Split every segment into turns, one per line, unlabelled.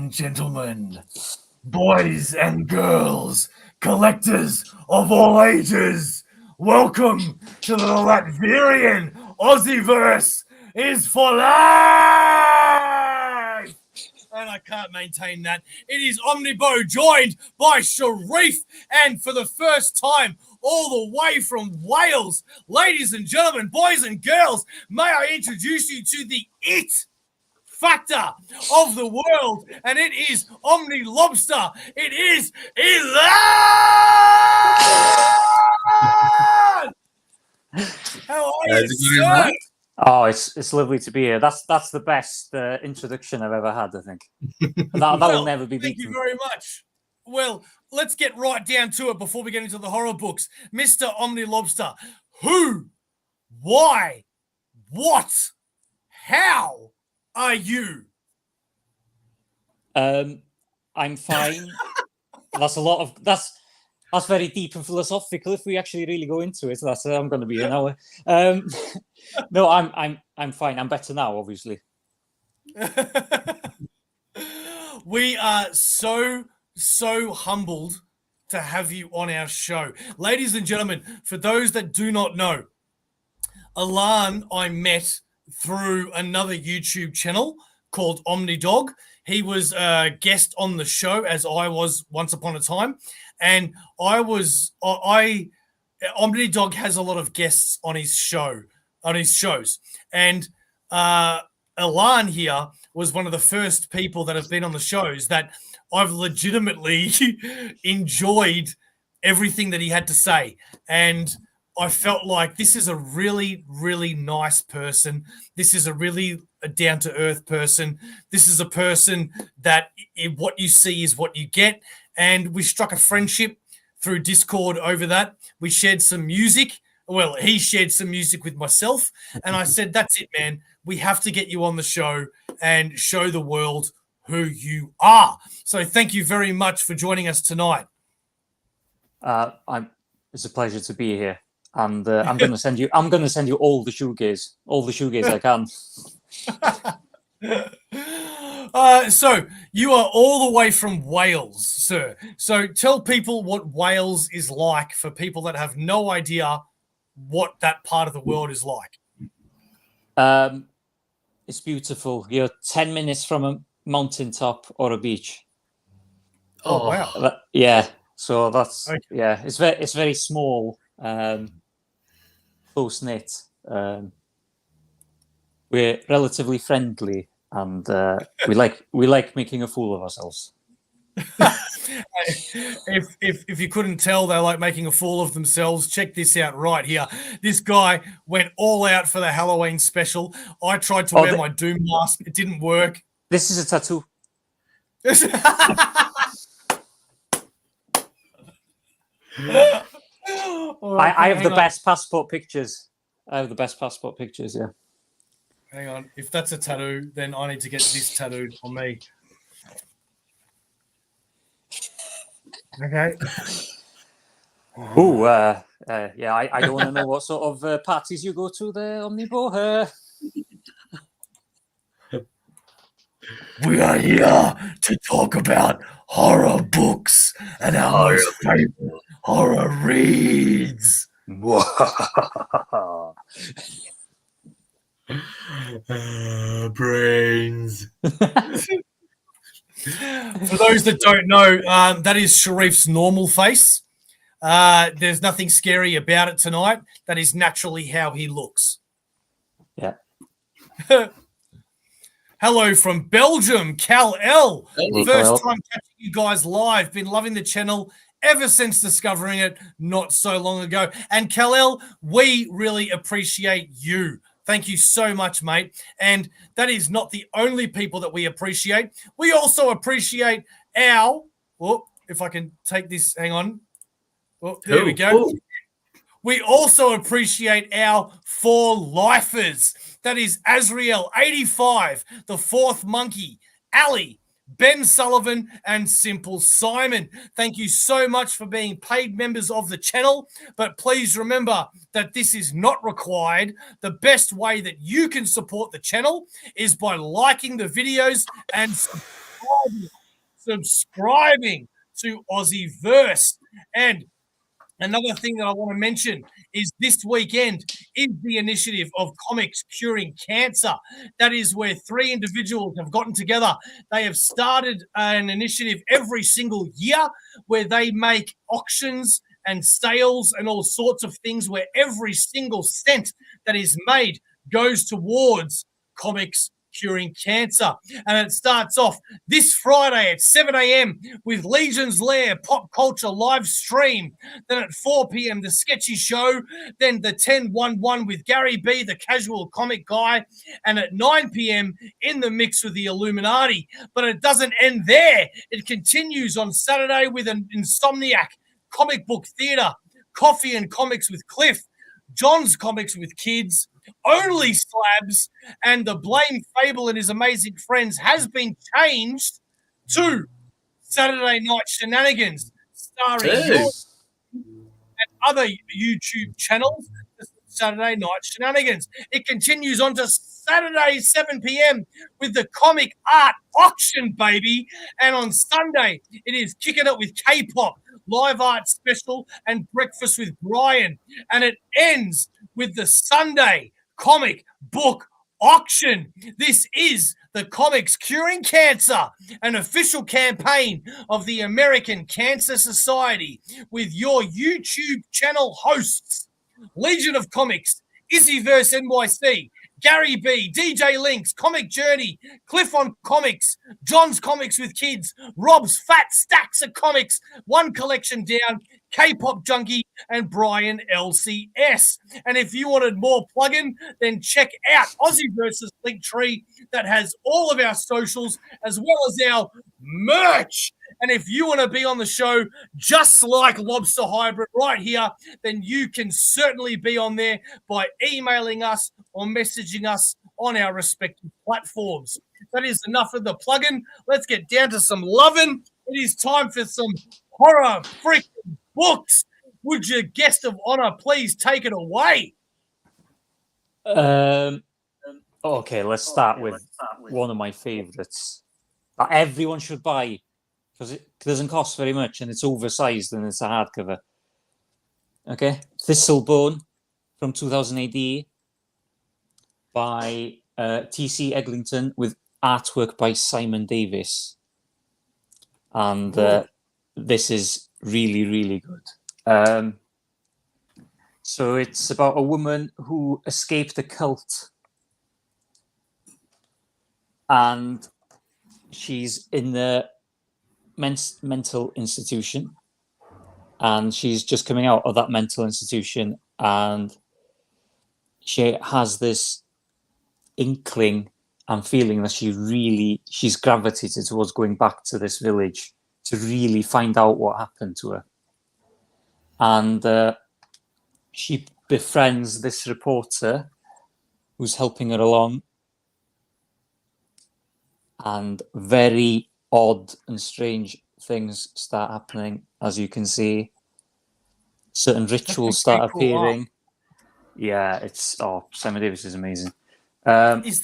and gentlemen, boys and girls, collectors of all ages, welcome to the Latvian Aussieverse is for life! And I can't maintain that. It is Omnibo joined by Sharif, and for the first time, all the way from Wales, ladies and gentlemen, boys and girls, may I introduce you to the it factor of the world, and it is OmniLobster. It is Elan! How are you, sir?
Oh, it's lovely to be here. That's the best introduction I've ever had, I think. That will never be beaten.
Thank you very much. Well, let's get right down to it before we get into the horror books. Mr. OmniLobster, who, why, what, how are you?
I'm fine. That's very deep and philosophical. If we actually really go into it, I'm going to be an hour. No, I'm fine. I'm better now, obviously.
We are so humbled to have you on our show. Ladies and gentlemen, for those that do not know, Elan I met through another YouTube channel called OmniDog. He was a guest on the show, as I was once upon a time. And OmniDog has a lot of guests on his shows. And Elan here was one of the first people that have been on the shows that I've legitimately enjoyed everything that he had to say. And I felt like this is a really, really nice person. This is a really down-to-earth person. This is a person that what you see is what you get. And we struck a friendship through Discord over that. We shared some music. Well, he shared some music with myself. And I said, that's it, man. We have to get you on the show and show the world who you are. So thank you very much for joining us tonight.
It's a pleasure to be here. And I'm going to send you all the shoegaze I can.
So you are all the way from Wales, sir. So tell people what Wales is like for people that have no idea what that part of the world is like.
It's beautiful. You're 10 minutes from a mountaintop or a beach.
Oh wow!
Yeah. So that's okay. Yeah. It's very small. Close knit. We're relatively friendly, and we like making a fool of ourselves.
If you couldn't tell, they like making a fool of themselves. Check this out right here. This guy went all out for the Halloween special. I tried to wear my Doom mask. It didn't work.
This is a tattoo. I have the best passport pictures. Yeah.
Hang on. If that's a tattoo, then I need to get this tattooed on me. Okay.
Yeah, I don't want to know what sort of parties you go to there, Omnibo.
We are here to talk about horror books and our most favorite horror reads. Brains. For those that don't know, that is Sharif's normal face. There's nothing scary about it tonight. That is naturally how he looks.
Yeah.
Hello from Belgium, Cal L.
Hey,
First time catching you guys live. Been loving the channel ever since discovering it not so long ago. And Cal L, we really appreciate you. Thank you so much, mate. And that is not the only people that we appreciate. We also appreciate our, if I can take this, hang on. There we go. We also appreciate our 4 lifers. That is Azriel, 85, The Fourth Monkey, Ali, Ben Sullivan, and Simple Simon. Thank you so much for being paid members of the channel. But please remember that this is not required. The best way that you can support the channel is by liking the videos and subscribing subscribing to Aussieverse. And another thing that I want to mention is this weekend is the initiative of Comics Curing Cancer. That is where 3 individuals have gotten together. They have started an initiative every single year where they make auctions and sales and all sorts of things where every single cent that is made goes towards comics curing cancer. And it starts off this Friday at 7 a.m. with Legion's Lair pop culture live stream. Then at 4 p.m. the Sketchy Show. Then the 10-1-1 with Gary B, the casual comic guy. And at 9 p.m. in the mix with the Illuminati. But it doesn't end there. It continues on Saturday with an Insomniac comic book theater, Coffee and Comics with Cliff, John's Comics with Kids, Only Slabs, and the Blame Fable and his amazing friends has been changed to Saturday Night Shenanigans, starring yours and other YouTube channels. Saturday Night Shenanigans. It continues on to Saturday, 7 p.m. with the comic art auction, baby. And on Sunday, it is Kicking It with K-pop, live art special, and Breakfast with Brian. And it ends with the Sunday comic book auction. This is the Comics Curing Cancer, an official campaign of the American Cancer Society with your YouTube channel hosts, Legion of Comics, Aussieverse NYC, Gary B, DJ Links, Comic Journey, Cliff on Comics, John's Comics with Kids, Rob's Fat Stacks of Comics, One Collection Down, K-Pop Junkie, and Brian LCS. And if you wanted more plug-in, then check out Aussieverse's link tree that has all of our socials as well as our merch. And if you want to be on the show just like Lobster Hybrid right here, then you can certainly be on there by emailing us or messaging us on our respective platforms. That is enough of the plug-in. Let's get down to some loving. It is time for some horror freaking books. Would your guest of honor please take it away?
Okay, let's start with one of my favorites that everyone should buy because it doesn't cost very much and it's oversized and it's a hardcover. Okay, Thistle Bone from 2000 AD by T.C. Eglinton with artwork by Simon Davis. And this is really, really good. So it's about a woman who escaped a cult and she's in the mental institution and she's just coming out of that mental institution and she has this inkling and feeling that she's gravitated towards going back to this village to really find out what happened to her. And she befriends this reporter who's helping her along, and very odd and strange things start happening. As you can see, certain rituals start appearing. Yeah, it's Simon Davis is amazing.
Is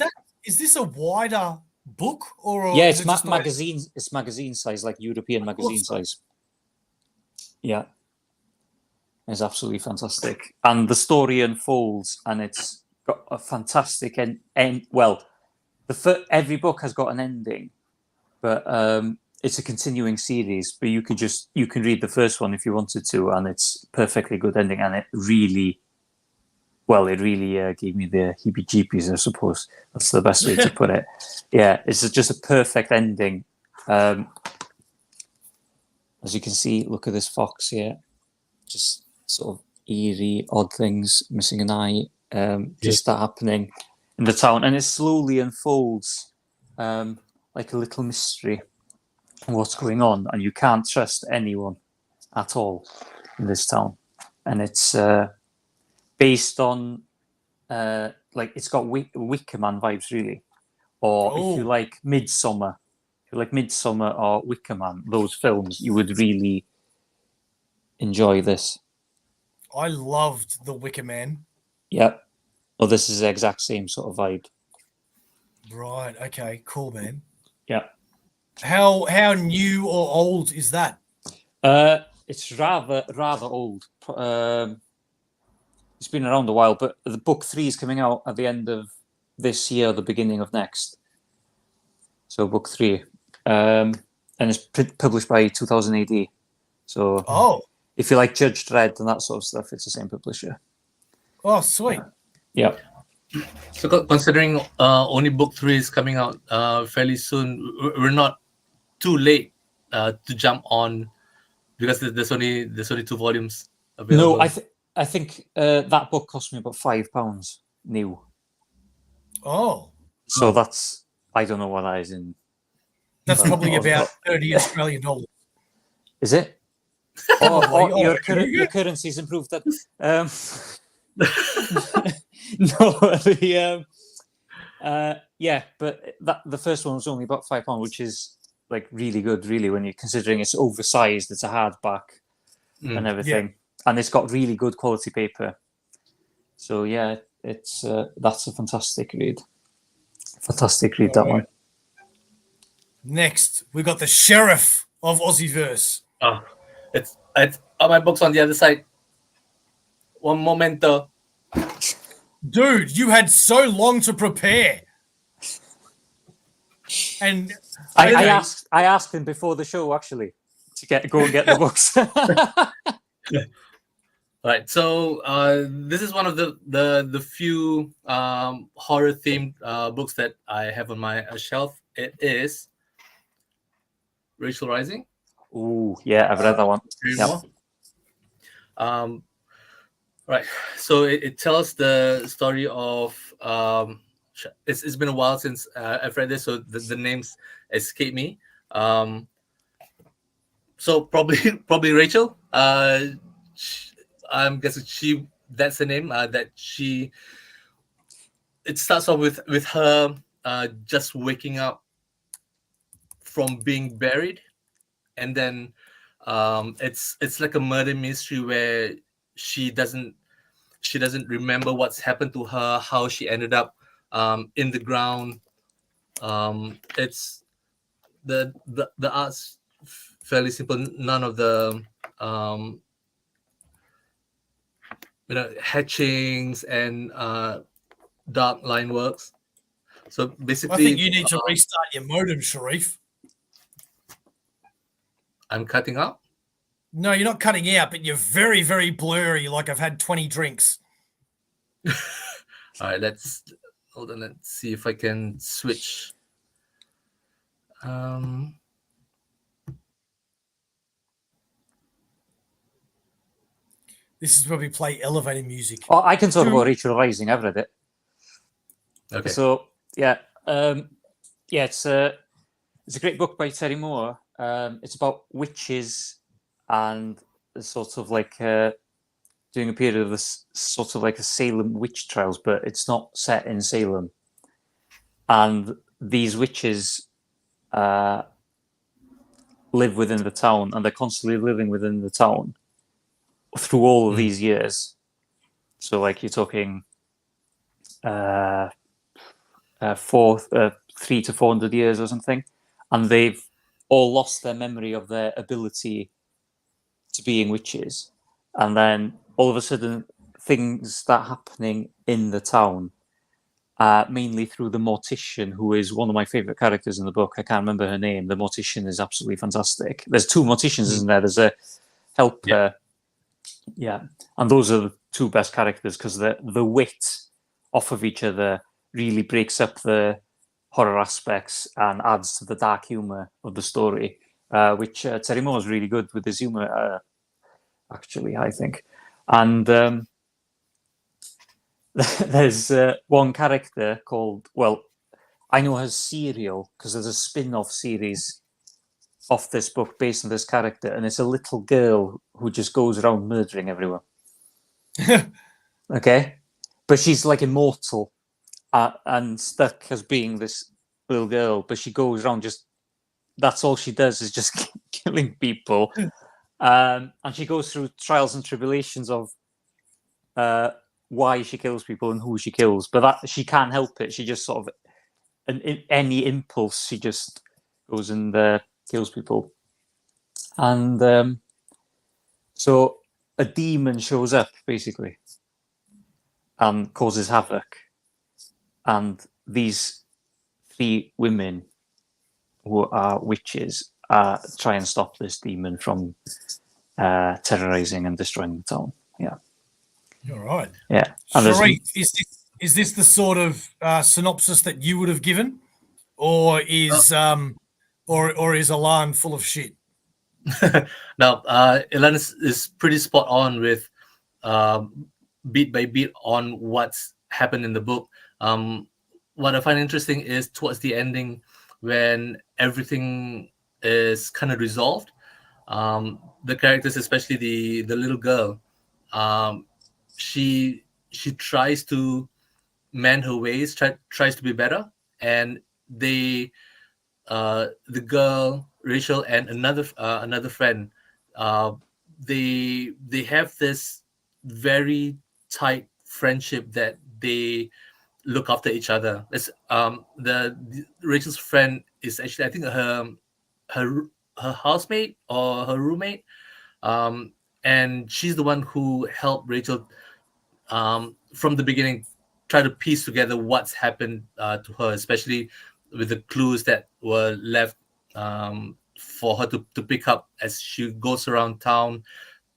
this a wider book or
yeah,
is
it's
it just
magazine. It's magazine size, like European magazine size. Yeah, it's absolutely fantastic, and the story unfolds, and it's got a fantastic end. Well, every book has got an ending, but it's a continuing series. But you can read the first one if you wanted to, and it's perfectly good ending, and it really gave me the heebie-jeebies, I suppose. That's the best way to put it. Yeah, it's just a perfect ending. As you can see, look at this fox here. Just sort of eerie, odd things, missing an eye, just start happening in the town. And it slowly unfolds like a little mystery of what's going on. And you can't trust anyone at all in this town. And it's based on it's got Wicker Man vibes, really. Or if you like Midsummer, or Wicker Man, those films, you would really enjoy this.
I loved The Wicker Man.
Yeah. Well, this is the exact same sort of vibe.
Right. Okay. Cool, man.
Yeah.
How new or old is that?
It's rather old. It's been around a while, but the book 3 is coming out at the end of this year, the beginning of next. So book 3, and it's published by 2000 AD. So if you like Judge Dredd and that sort of stuff, it's the same publisher.
Oh, sweet.
Yeah.
So considering only book 3 is coming out fairly soon, we're not too late to jump on, because there's only 2 volumes available.
No, I think that book cost me about £5 new.
Oh.
So that's, I don't know what that is in.
That's probably about 30 Australian dollars.
Is it? Oh, your currency's improved. That. No, yeah, but the first one was only about £5, which is like really good, really, when you're considering it's oversized, it's a hardback and everything, and it's got really good quality paper. So yeah, it's that's a fantastic read. Fantastic read, that one.
Next, we got the Sheriff of Aussieverse.
Oh, it's my book's on the other side. One momento.
Dude, you had so long to prepare. And
I asked him before the show actually to go and get the books.
Right, so this is one of the few horror themed books that I have on my shelf. It is Rachel Rising.
Ooh, yeah, I've read that one. Yep.
Right, so it tells the story of it's been a while since I've read this, so the names escape me. So probably Rachel. I'm guessing that's the name that she. It starts off with her just waking up from being buried, and then it's like a murder mystery where she doesn't remember what's happened to her, how she ended up in the ground. It's the art's fairly simple. None of the hatchings and dark line works. So basically,
I think you need to restart your modem, Sharif.
I'm cutting out.
No, you're not cutting out, but you're very, very blurry, like I've had 20 drinks.
All right, let's see if I can switch.
This is where we play elevator music.
Oh, I can talk about Rachel Rising. I've read it.
Okay.
So yeah, it's a great book by Terry Moore. It's about witches and sort of like doing a period of this sort of like a Salem witch trials, but it's not set in Salem. And these witches live within the town, and they're constantly living within the town through all of these years. So like you're talking 300 to 400 years or something, and they've all lost their memory of their ability to being witches. And then all of a sudden things start happening in the town, mainly through the mortician, who is one of my favorite characters in the book. I can't remember her name. The mortician is absolutely fantastic. There's 2 morticians, isn't there? There's a helper. Yeah. And those are the 2 best characters, because the wit off of each other really breaks up the horror aspects and adds to the dark humor of the story, which Terry Moore is really good with his humor, actually, I think. And there's one character called, well, I know her Serial, because there's a spin-off series off this book based on this character, and it's a little girl who just goes around murdering everyone. Okay? But she's like immortal and stuck as being this little girl, but she goes around that's all she does is just killing people. And she goes through trials and tribulations of why she kills people and who she kills, but that she can't help it. She just sort of, in any impulse, she just goes and kills people. And so a demon shows up, basically, and causes havoc. And these 3 women who are witches try and stop this demon from terrorizing and destroying the town. Yeah.
All right.
Yeah. And
Sharif, is this the sort of synopsis that you would have given, or is Elan full of shit?
Now, Elan is pretty spot on with beat by beat on what's happened in the book. What I find interesting is towards the ending, when everything is kind of resolved, the characters, especially the little girl, she tries to mend her ways, tries to be better, and the girl Rachel and another friend, they have this very tight friendship that they look after each other. It's the Rachel's friend is actually, I think, her housemate or her roommate, and she's the one who helped Rachel from the beginning try to piece together what's happened to her, especially with the clues that were left for her to pick up as she goes around town.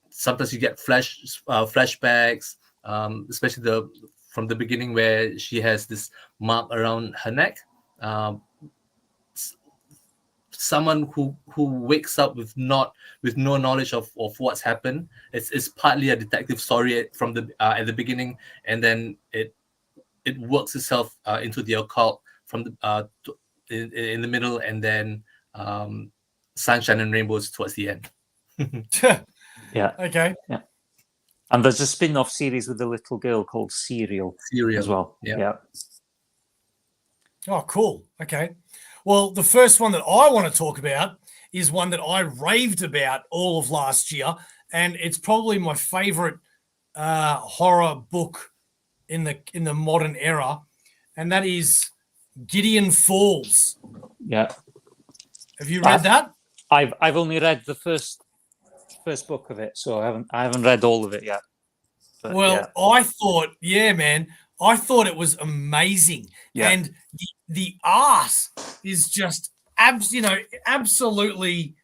Sometimes you get flashbacks, especially from the beginning where she has this mark around her neck. Someone who wakes up with no knowledge of what's happened. It's partly a detective story from the at the beginning, and then it works itself into the occult from the in the middle, and then sunshine and rainbows towards the end.
Yeah.
Okay.
Yeah. And there's a spin-off series with a little girl called Serial as well. Yeah.
Oh, cool. Okay. Well, the first one that I want to talk about is one that I raved about all of last year, and it's probably my favorite horror book in the modern era, and that is Gideon Falls.
Yeah.
Have you read that?
I've only read the first book of it, so I haven't read all of it yet. But,
well, yeah. I thought it was amazing, and the art is just absolutely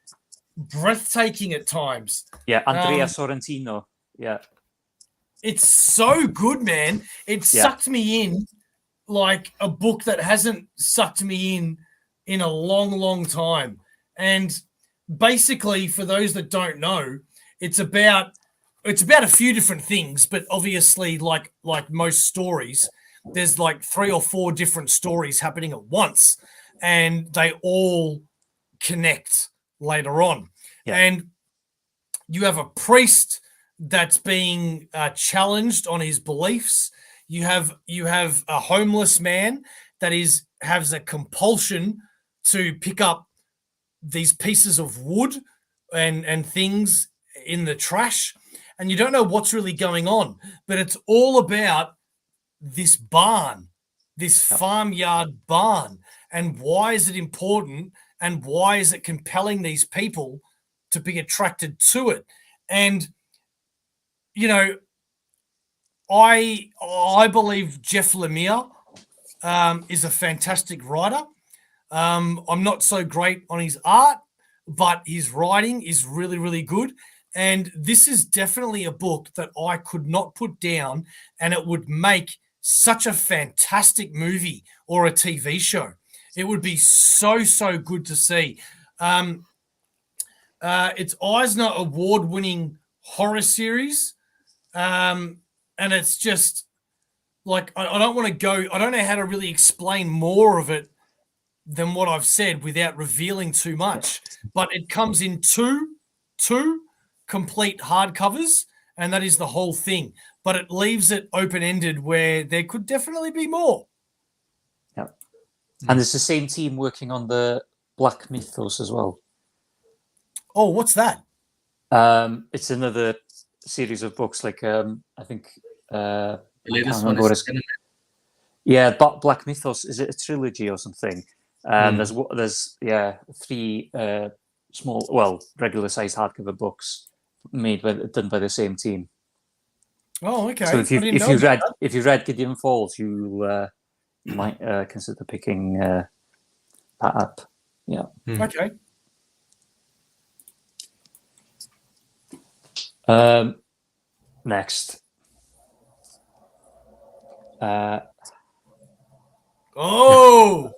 breathtaking at times.
Yeah, Andrea Sorrentino. Yeah,
it's so good, man. It sucked me in like a book that hasn't sucked me in a long, long time. And basically, for those that don't know, it's about a few different things, but obviously, like most stories, there's like 3 or 4 different stories happening at once, and they all connect later on. Yeah. And you have a priest that's being challenged on his beliefs. You have a homeless man that has a compulsion to pick up these pieces of wood and things in the trash, and you don't know what's really going on, but it's all about this barn, this farmyard barn, and why is it important, and why is it compelling these people to be attracted to it. And I believe Jeff Lemire is a fantastic writer. I'm not so great on his art, but his writing is really, really good. And this is definitely a book that I could not put down, and it would make such a fantastic movie or a TV show. It would be so, so good to see. It's Eisner award-winning horror series. And it's just like, I don't want to go, I don't know how to really explain more of it than what I've said without revealing too much, but it comes in two complete hardcovers, and that is the whole thing, but it leaves it open-ended where there could definitely be more.
Yeah. And it's the same team working on the Black Mythos as well.
Oh, what's that?
It's another series of books, like I think
the latest one is
yeah, but Black Mythos, is it a trilogy or something? There's 3 small, regular sized hardcover books done by the same team.
Oh, okay.
So
I didn't know about that.
if you've read Gideon Falls, you might consider picking that up. Yeah.
Okay.
Next.
Oh,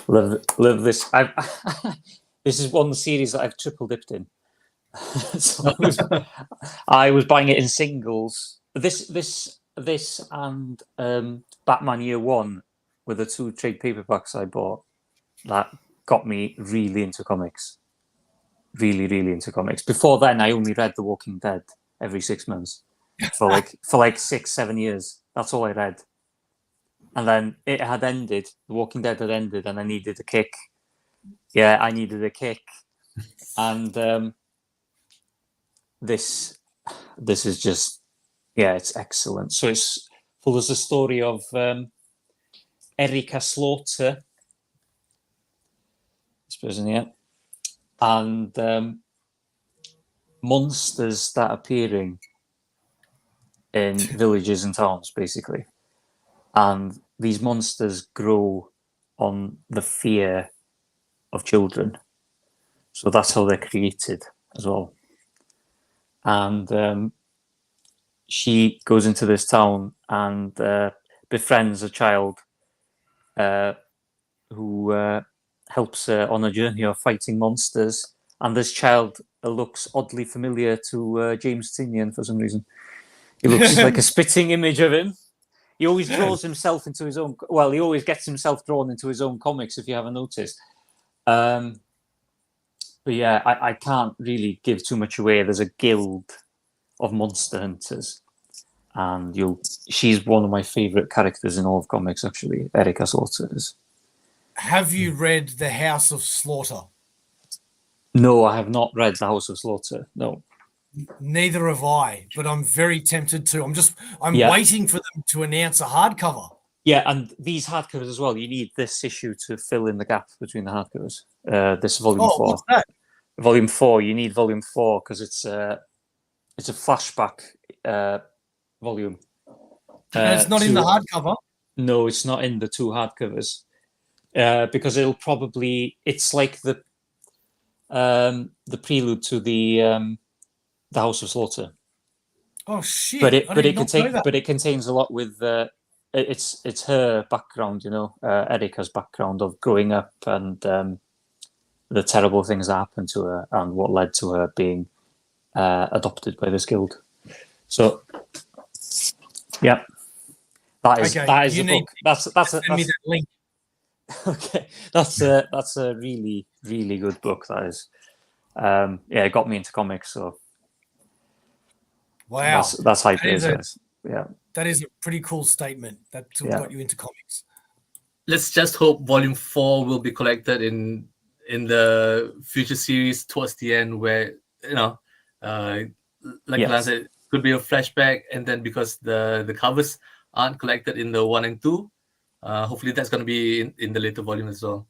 Love this. This is one series that I've triple dipped in. So I was buying it in singles. This and Batman Year One were the 2 trade paperbacks I bought that got me really into comics. Really, really into comics. Before then, I only read The Walking Dead every 6 months for like 6-7 years. That's all I read. And then it had ended. The Walking Dead had ended, and I needed a kick. Yeah, I needed a kick, and this is just, it's excellent. So it's follows the story of Erica Slaughter, this person here, and monsters start appearing in villages and towns, basically. And these monsters grow on the fear of children. So that's how they're created as well. And she goes into this town and befriends a child who helps her on a journey of fighting monsters. And this child looks oddly familiar to James Tynion for some reason. He looks like a spitting image of him. He always draws himself into his own. Well, he always gets himself drawn into his own comics, if you haven't noticed. But yeah, I can't really give too much away. There's a guild of monster hunters, and she's one of my favorite characters in all of comics, actually. Erica Slaughter is.
Have you read The House of Slaughter?
No, I have not read The House of Slaughter. No.
Neither have I, but I'm very tempted to. I'm waiting for them to announce a hardcover.
Yeah, and these hardcovers as well. You need this issue to fill in the gap between the hardcovers. This volume 4.
What's that?
Volume 4. You need volume 4 because it's a flashback volume.
And it's not in the hardcover.
No, it's not in the 2 hardcovers because it's like the prelude to the House of Slaughter.
Oh shit!
But it contains a lot with it's her background, Erica's background of growing up and the terrible things that happened to her and what led to her being adopted by this guild. So, yeah, that is the book. That's
send me that link.
Okay, that's a really, really good book. That is, it got me into comics. So,
wow,
that's high praise. Yeah,
that is a pretty cool statement. That got you into comics.
Let's just hope Volume 4 will be collected in the future series towards the end, where like Elan said, it could be a flashback, and then because the covers aren't collected in the 1 and 2, hopefully that's going to be in the later volume as well.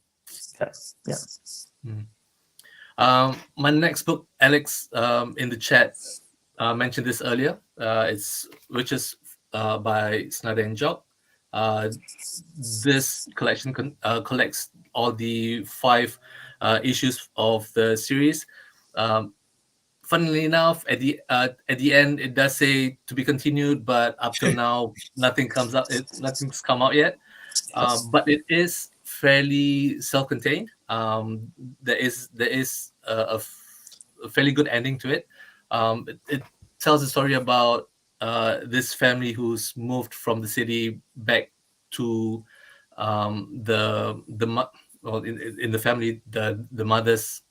Yeah.
My next book, Alex, in the chat mentioned this earlier. It's Witches by Snyder and Jock. This collection collects all the 5 issues of the series. Funnily enough, at the end, it does say to be continued, but up till now, nothing's come out yet. But it is fairly self-contained. There is a fairly good ending to it. It tells a story about this family who's moved from the city back to in the family, the mother's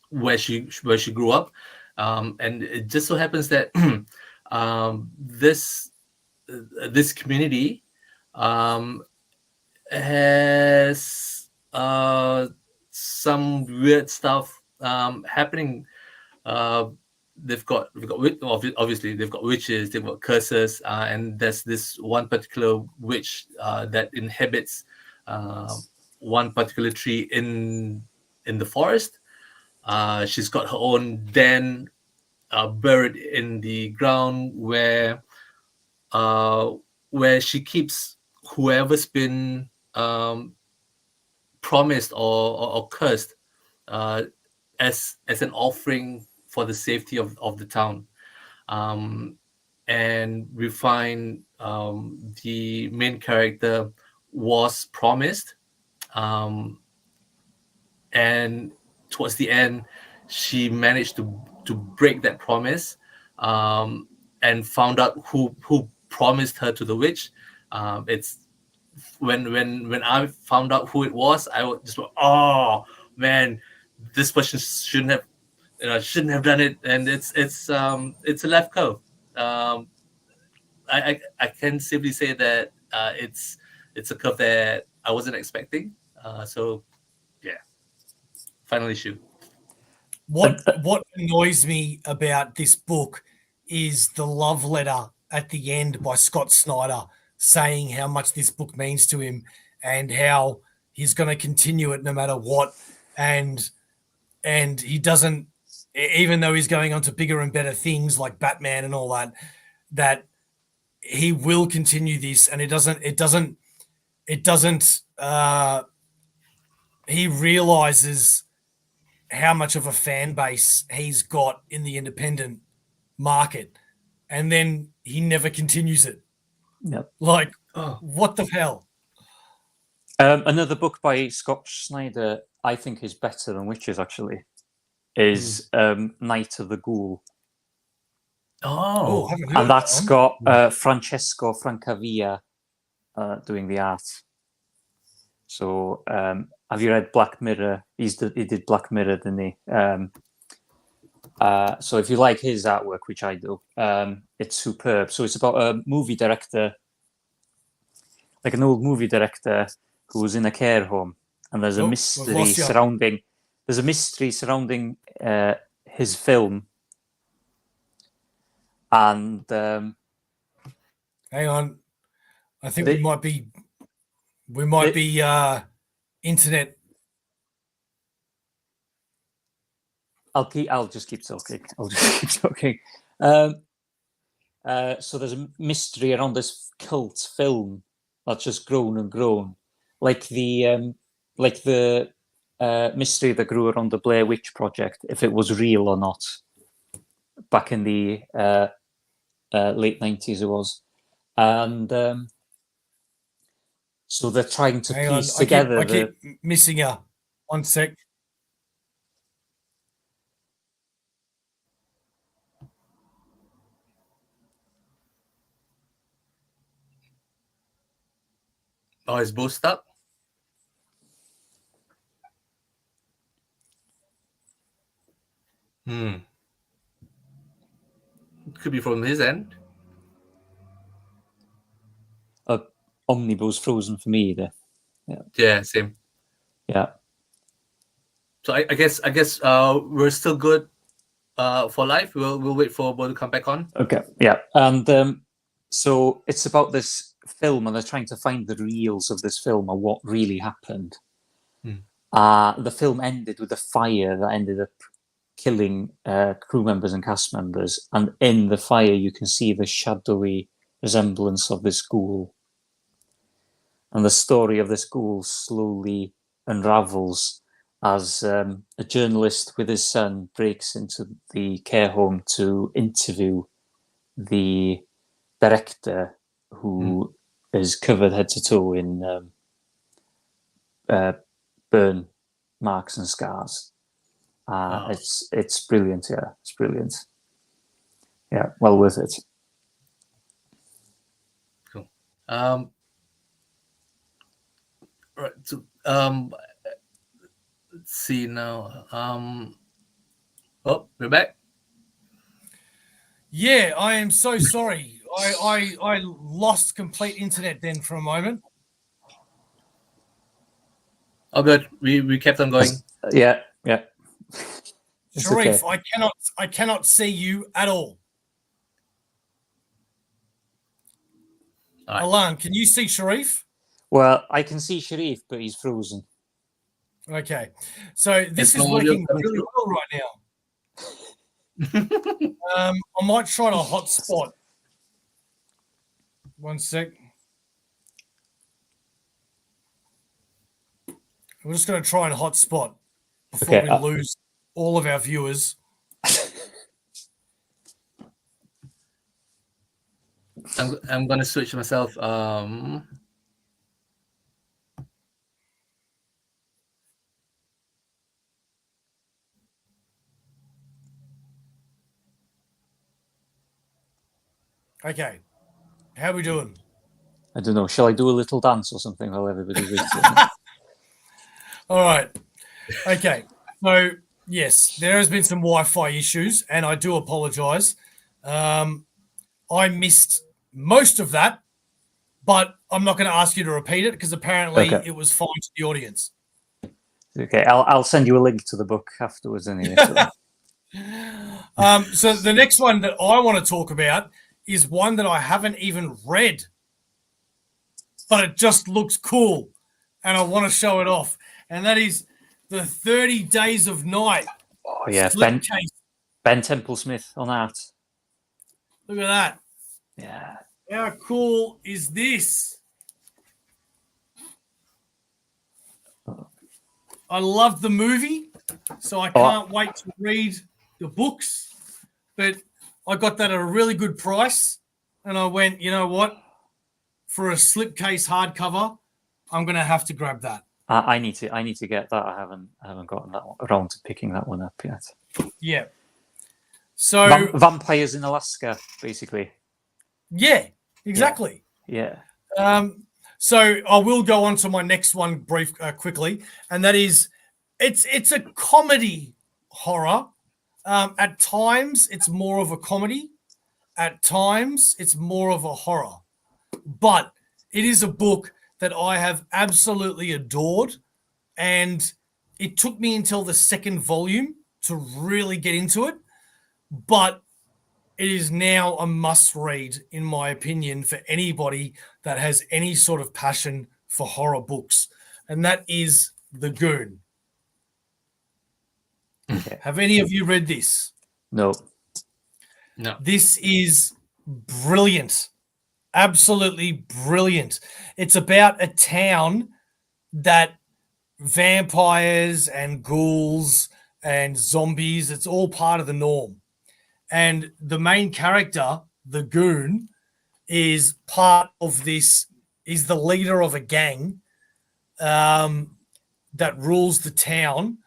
where she grew up, and it just so happens that this community has some weird stuff happening obviously they've got witches, they've got curses, and there's this one particular witch that inhabits one particular tree in the forest. She's got her own den buried in the ground where she keeps whoever's been promised or cursed as an offering for the safety of the town. And we find the main character was promised, and towards the end she managed to break that promise, and found out who promised her to the witch. It's when I found out who it was, I was just, oh man, this person shouldn't have done it, and it's a left curve. I can simply say that it's a curve that I wasn't expecting. So yeah, final issue.
What annoys me about this book is the love letter at the end by Scott Snyder, saying how much this book means to him and how he's going to continue it no matter what. And he doesn't, even though he's going on to bigger and better things like Batman and all that he will continue this, and he realizes how much of a fan base he's got in the independent market, and then he never continues it.
Yep.
Like, what the hell?
Another book by Scott Snyder I think is better than Witches, actually, is Night of the Ghoul.
Oh,
and that's got Francesco Francavilla doing the art. So have you read Black Mirror? He did Black Mirror, didn't he? So if you like his artwork, which I do, it's superb. So it's about a movie director, like an old movie director who's in a care home, and there's a mystery surrounding. There's a mystery surrounding his film, and
hang on, I think we might be internet.
I'll just keep talking. So there's a mystery around this cult film that's just grown and grown, like the mystery that grew around the Blair Witch Project, if it was real or not, back in the late 90s it was. And so they're trying to piece together.
I keep missing you. 1 sec.
Oh, is Bo stuck? Could be from his end.
Omnibo's frozen for me either.
Yeah, same.
Yeah.
So I guess we're still good for life. We'll wait for Bo to come back on.
Okay. Yeah. And so it's about this film, and they're trying to find the reels of this film or what really happened. The film ended with a fire that ended up killing crew members and cast members, and in the fire you can see the shadowy resemblance of this ghoul. And the story of this ghoul slowly unravels as a journalist with his son breaks into the care home to interview the director, who is covered head to toe in burn marks and scars. It's brilliant. Yeah, it's brilliant. Yeah, well worth it.
Cool. Right. So let's see now. Oh, we're back.
Yeah, I am so sorry. I lost complete internet then for a moment.
Oh, good. We kept on going.
Yeah. It's
Sharif,
okay.
I cannot see you at all.
All right.
Elan, can you see Sharif?
Well, I can see Sharif, but he's frozen.
Okay, so this
There's
is
no audio
working
coming
really
through.
well right now. I might try to hotspot. One sec. We're just going to try and hotspot before
Okay,
we lose all of our viewers.
I'm gonna switch myself.
Okay, how are we doing?
I don't know. Shall I do a little dance or something while everybody reads it?
All right. Okay. So, yes, there has been some Wi-Fi issues, and I do apologize. I missed most of that, but I'm not going to ask you to repeat it because apparently
Okay.
it was fine to the audience.
Okay, I'll send you a link to the book afterwards anyway. So.
So the next one that I want to talk about is one that I haven't even read, but it just looks cool, and I want to show it off. And that is the 30 Days of Night.
Oh yeah,
Slipcase.
Ben Temple-Smith on art.
Look at that.
Yeah.
How cool is this? I love the movie, so I can't wait to read the books. But I got that at a really good price, and I went, you know what? For a slipcase hardcover, I'm going to have to grab that.
I need to get that. I haven't gotten that one, around to picking that one up yet.
Yeah. So
vampires in Alaska, basically.
Yeah, exactly.
Yeah.
So I will go on to my next one quickly, and that is, it's a comedy horror. At times, it's more of a comedy. At times, it's more of a horror. But it is a book that I have absolutely adored, and it took me until the second volume to really get into it. But it is now a must-read, in my opinion, for anybody that has any sort of passion for horror books, and that is The Goon.
Okay.
Have any of you read this?
No.
This is brilliant. Absolutely brilliant. It's about a town that vampires and ghouls and zombies, it's all part of the norm. And the main character, the Goon, is part of this, is the leader of a gang that rules the town,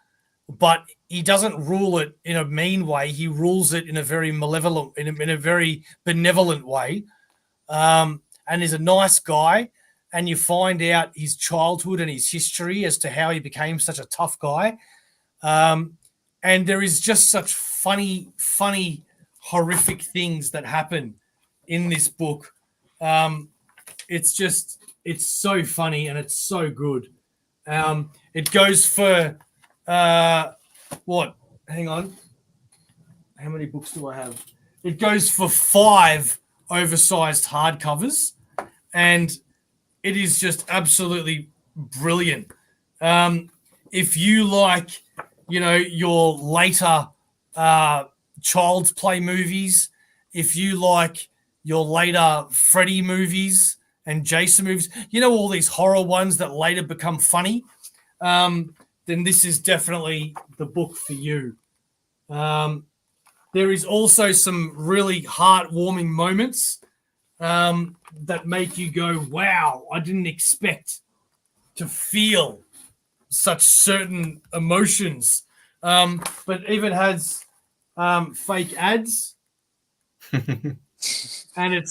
but he doesn't rule it in a mean way. He rules it in a very malevolent, in a very benevolent way. And he's a nice guy. And you find out his childhood and his history as to how he became such a tough guy. And there is just such funny, horrific things that happen in this book. It's so funny and it's so good. It goes for what? Hang on. How many books do I have? It goes for 5 oversized hardcovers, and it is just absolutely brilliant. If you like, your later Child's Play movies, if you like your later Freddy movies and Jason movies, all these horror ones that later become funny, then this is definitely the book for you. There is also some really heartwarming moments that make you go, wow, I didn't expect to feel such certain emotions. But even has fake ads. And it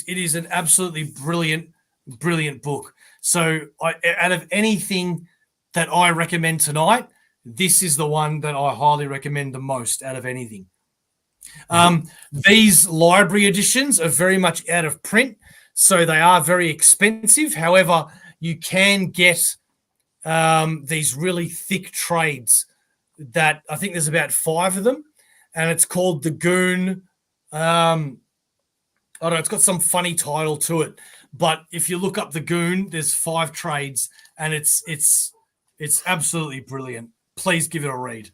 is an absolutely brilliant book. So out of anything that I recommend tonight, this is the one that I highly recommend the most out of anything. These library editions are very much out of print, so they are very expensive. However, you can get these really thick trades that I think there's about 5 of them, and it's called The Goon. I don't know, it's got some funny title to it, but if you look up The Goon, there's 5 trades, and it's absolutely brilliant. Please give it a read.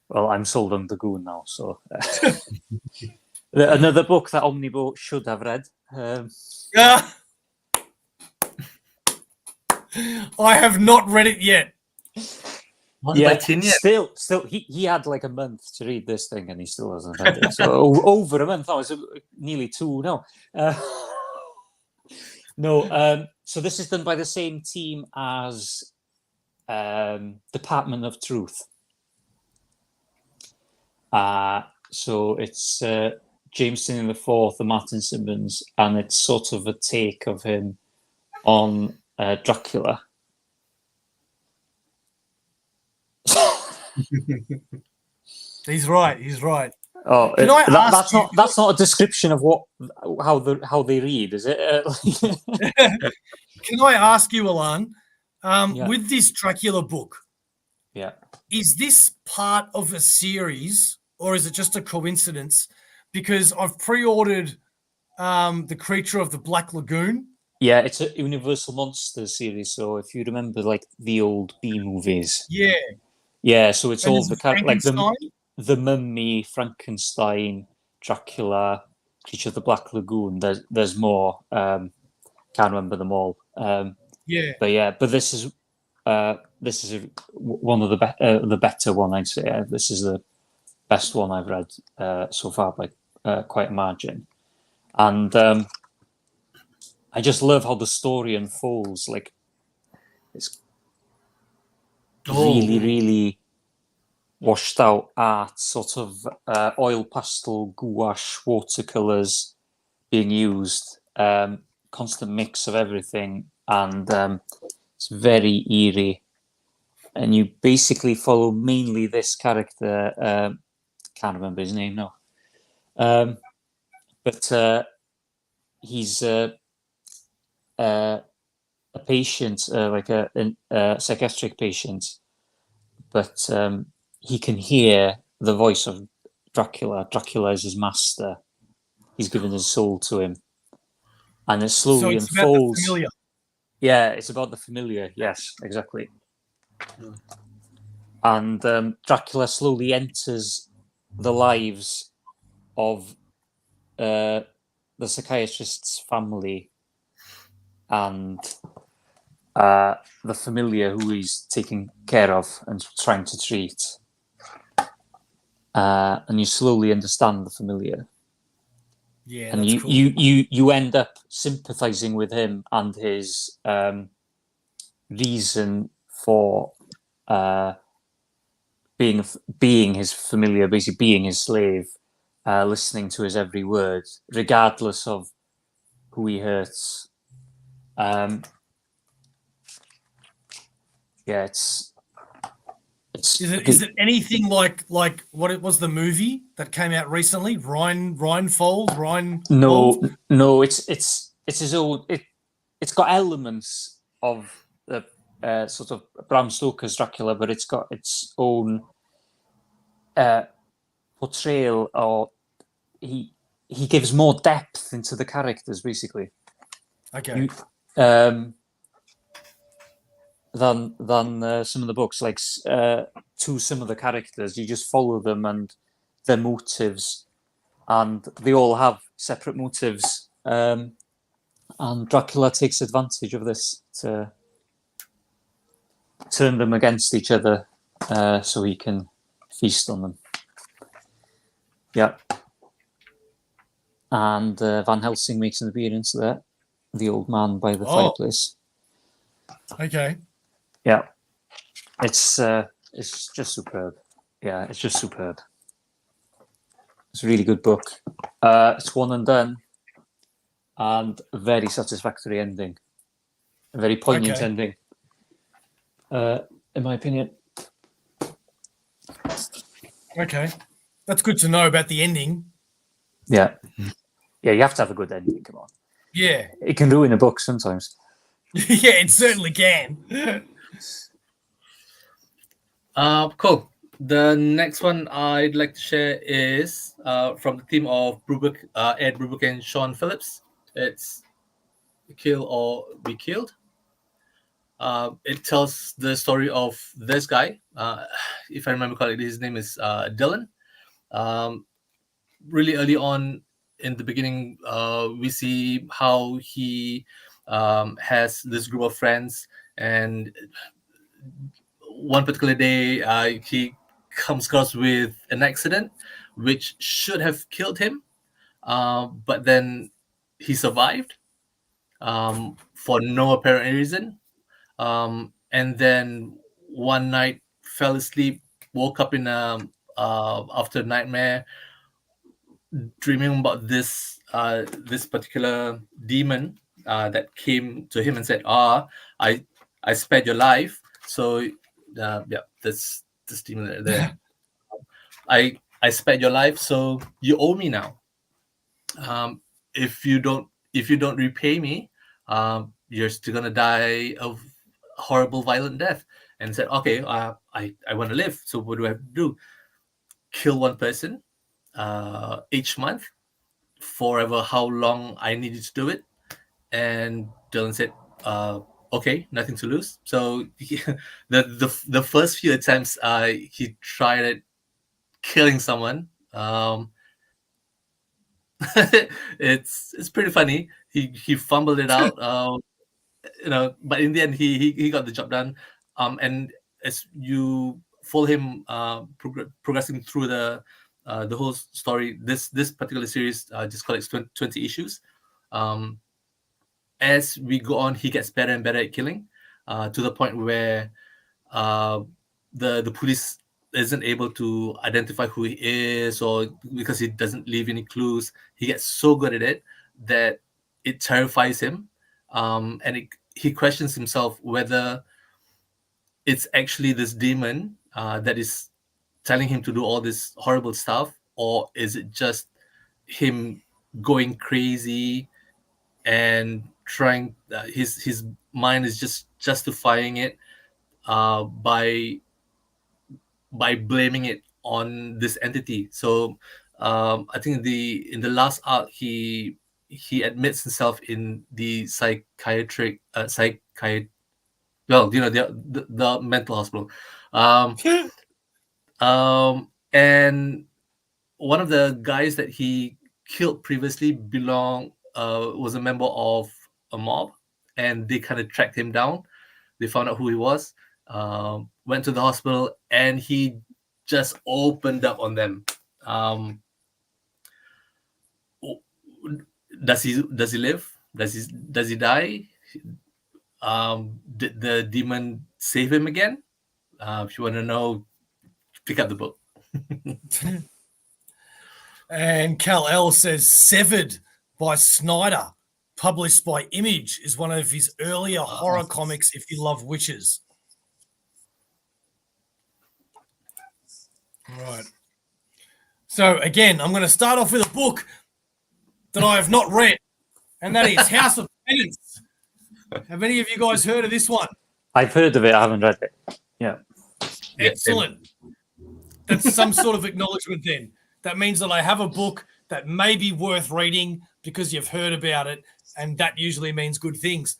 Well, I'm sold on The Goon now, so another book that Omnibo should have read.
Yeah. I have not read it yet.
Still, he had like a month to read this thing, and he still hasn't read it. So over a month. I was nearly 2 now. No. So this is done by the same team as Department of Truth. So it's Jameson in the Fourth, the Martin Simmons, and it's sort of a take of him on Dracula.
He's right.
Oh, that's not a description of how they read, is it?
Can I ask you, Elan, with this Dracula book?
Yeah.
Is this part of a series, or is it just a coincidence? Because I've pre-ordered The Creature of the Black Lagoon.
Yeah, it's a Universal Monsters series. So if you remember, like the old B movies. Yeah. So it's all like the Mummy, Frankenstein, Dracula, Creature of the Black Lagoon. There's more. Can't remember them all. But this is one of the better one, I'd say. This is the best one I've read so far by quite a margin, and I just love how the story unfolds. Like it's really, really washed out art, sort of oil pastel, gouache, watercolors being used, constant mix of everything, and it's very eerie. And you basically follow mainly this character. Can't remember his name now, but he's a patient, like a psychiatric patient, but he can hear the voice of Dracula. Dracula is his master. He's given his soul to him, and it slowly unfolds.
About the familiar.
Yeah, it's about the familiar. Yes, exactly. And Dracula slowly enters the lives of the psychiatrist's family and the familiar who he's taking care of and trying to treat. And you slowly understand the familiar.
Yeah,
and
that's cool.
you end up sympathizing with him and his reason for being his familiar, basically being his slave, listening to his every word, regardless of who he hurts.
Is it anything like what it was, the movie that came out recently, Rhine Falls?
No, it's his own. It's got elements of the sort of Bram Stoker's Dracula, but it's got its own portrayal, or he gives more depth into the characters, basically.
Okay.
Than some of the books, like to some of the characters, you just follow them and their motives, and they all have separate motives. And Dracula takes advantage of this to turn them against each other, so he can feast on them. Yeah. And Van Helsing makes an appearance there, the old man by the fireplace.
Okay.
Yeah, it's just superb. Yeah, it's just superb. It's a really good book. It's one and done, and a very satisfactory ending. A very poignant ending, in my opinion.
Okay, that's good to know about the ending.
Yeah, you have to have a good ending. Come on.
Yeah,
it can ruin a book sometimes.
Yeah, it certainly can.
Cool. The next one I'd like to share is from the team of Ed Brubeck and Sean Phillips. It's Kill or Be Killed. It tells the story of this guy. If I remember correctly, his name is Dylan. Um, really early on in the beginning, we see how he has this group of friends, and one particular day, he comes across with an accident which should have killed him, but then he survived for no apparent reason. And then one night fell asleep, woke up in a after a nightmare, dreaming about this particular demon that came to him and said, I I spared your life, so yeah, this demon there. I spared your life, so you owe me now. Um, if you don't repay me, you're still gonna die of horrible, violent death. And said, okay, I want to live. So what do I have to do? Kill one person each month, forever how long I needed to do it. And Dylan said, okay, nothing to lose. So the first few attempts, he tried it killing someone. It's pretty funny. He fumbled it out, but in the end, he got the job done. And as you follow him progressing through the whole story, this particular series just collects 20 issues. As we go on, he gets better and better at killing, to the point where uh, the police isn't able to identify who he is, or because he doesn't leave any clues. He gets so good at it that it terrifies him, and he questions himself whether it's actually this demon that is telling him to do all this horrible stuff, or is it just him going crazy and trying his mind is just justifying it by blaming it on this entity. So I think in the last arc, he admits himself in the well, the mental hospital. um, and one of the guys that he killed previously was a member of a mob, and they kind of tracked him down. They found out who he was, went to the hospital, and he just opened up on them. Um, does he live? Does he die? Did the demon save him again? If you want to know, pick up the book.
And Cal L says Severed by Snyder, published by Image, is one of his earlier horror comics if you love witches. Right. So again, I'm going to start off with a book that I have not read, and that is House of Penance. Have any of you guys heard of this one?
I've heard of it. I haven't read it. Yeah.
Excellent. That's some sort of acknowledgement then. That means that I have a book that may be worth reading because you've heard about it, and that usually means good things.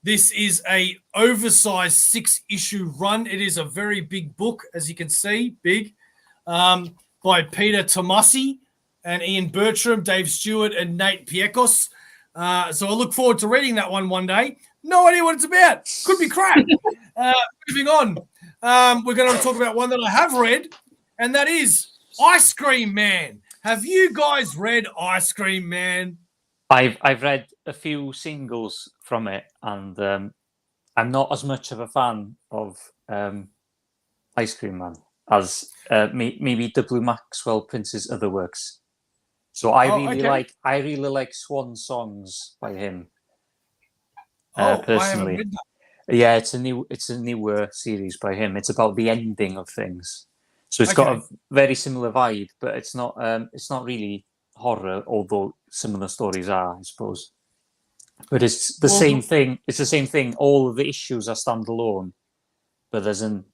This is a oversized 6-issue run. It is a very big book, as you can see, big, by Peter Tomasi and Ian Bertram, Dave Stewart, and Nate Piekos. So I look forward to reading that one day. No idea what it's about. Could be crap. Moving on. We're going to talk about one that I have read, and that is Ice Cream Man. Have you guys read Ice Cream Man?
I've read a few singles from it, and I'm not as much of a fan of Ice Cream Man as maybe W. Maxwell Prince's other works. So I really like Swan Songs by him. Personally,
I haven't read that.
Yeah, it's a newer series by him. It's about the ending of things. So it's got a very similar vibe, but it's not really horror, although some of the stories are, I suppose. But it's the
Well,
same thing. It's the same thing. All of the issues are standalone, but there's an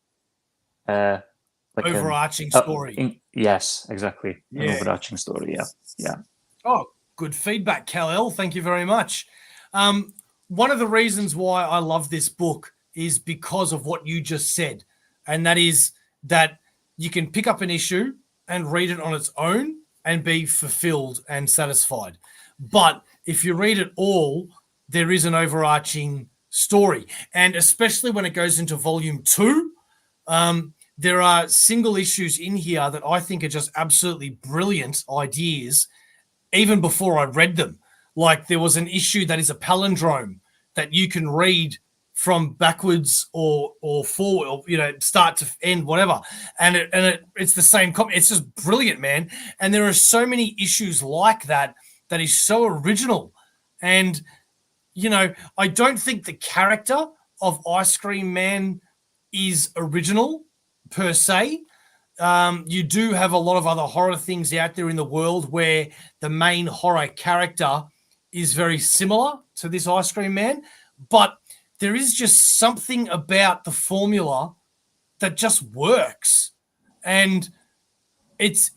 like
overarching story.
yes, exactly. An
Yeah.
overarching story. Yeah.
Oh, good feedback, Kal-El. Thank you very much. One of the reasons why I love this book is because of what you just said, and that is that you can pick up an issue and read it on its own and be fulfilled and satisfied. But if you read it all, there is an overarching story, and especially when it goes into volume 2, there are single issues in here that I think are just absolutely brilliant ideas, even before I read them. Like there was an issue that is a palindrome that you can read from backwards or forward, or, you know, start to end, whatever. And it's the same. It's just brilliant, man. And there are so many issues like that that is so original. And, you know, I don't think the character of Ice Cream Man is original per se. You do have a lot of other horror things out there in the world where the main horror character is very similar to this Ice Cream Man, but there is just something about the formula that just works, and it's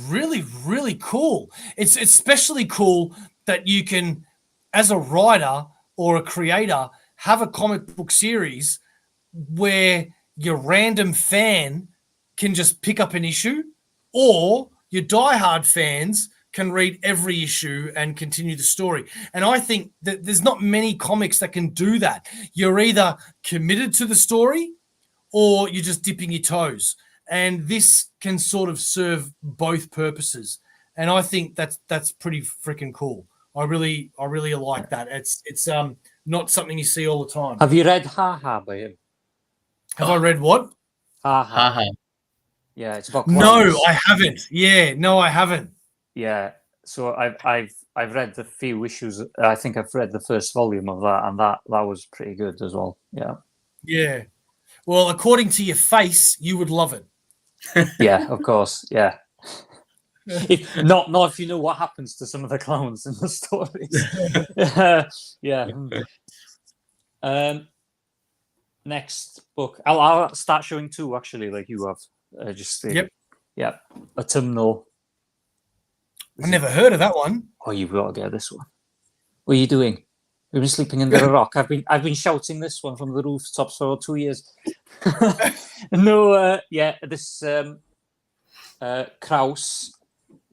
really, really cool. It's especially cool that you can, as a writer or a creator, have a comic book series where your random fan can just pick up an issue, or your diehard fans can read every issue and continue the story. And I think that there's not many comics that can do that. You're either committed to the story or you're just dipping your toes. And this can sort of serve both purposes. And I think that's pretty freaking cool. I really like that. It's not something you see all the time.
Have you read Ha Ha by him?
Have I read what?
Ha Ha.
Haha.
Yeah, it's about
No,
clowns.
I haven't. Yeah, no, I haven't.
Yeah, so I've read the few issues. I think I've read the first volume of that, and that was pretty good as well. Yeah.
Yeah. Well, according to your face, you would love it.
Yeah, of course. Yeah. Not if you know what happens to some of the clowns in the stories. Yeah. Next book. I'll start showing 2 actually, like you have.
Yep.
Yeah. Autumnal.
I never heard of that one.
Oh, you've got to get this one. What are you doing? We've been sleeping under a rock. I've been shouting this one from the rooftops for 2 years. No, this Krause,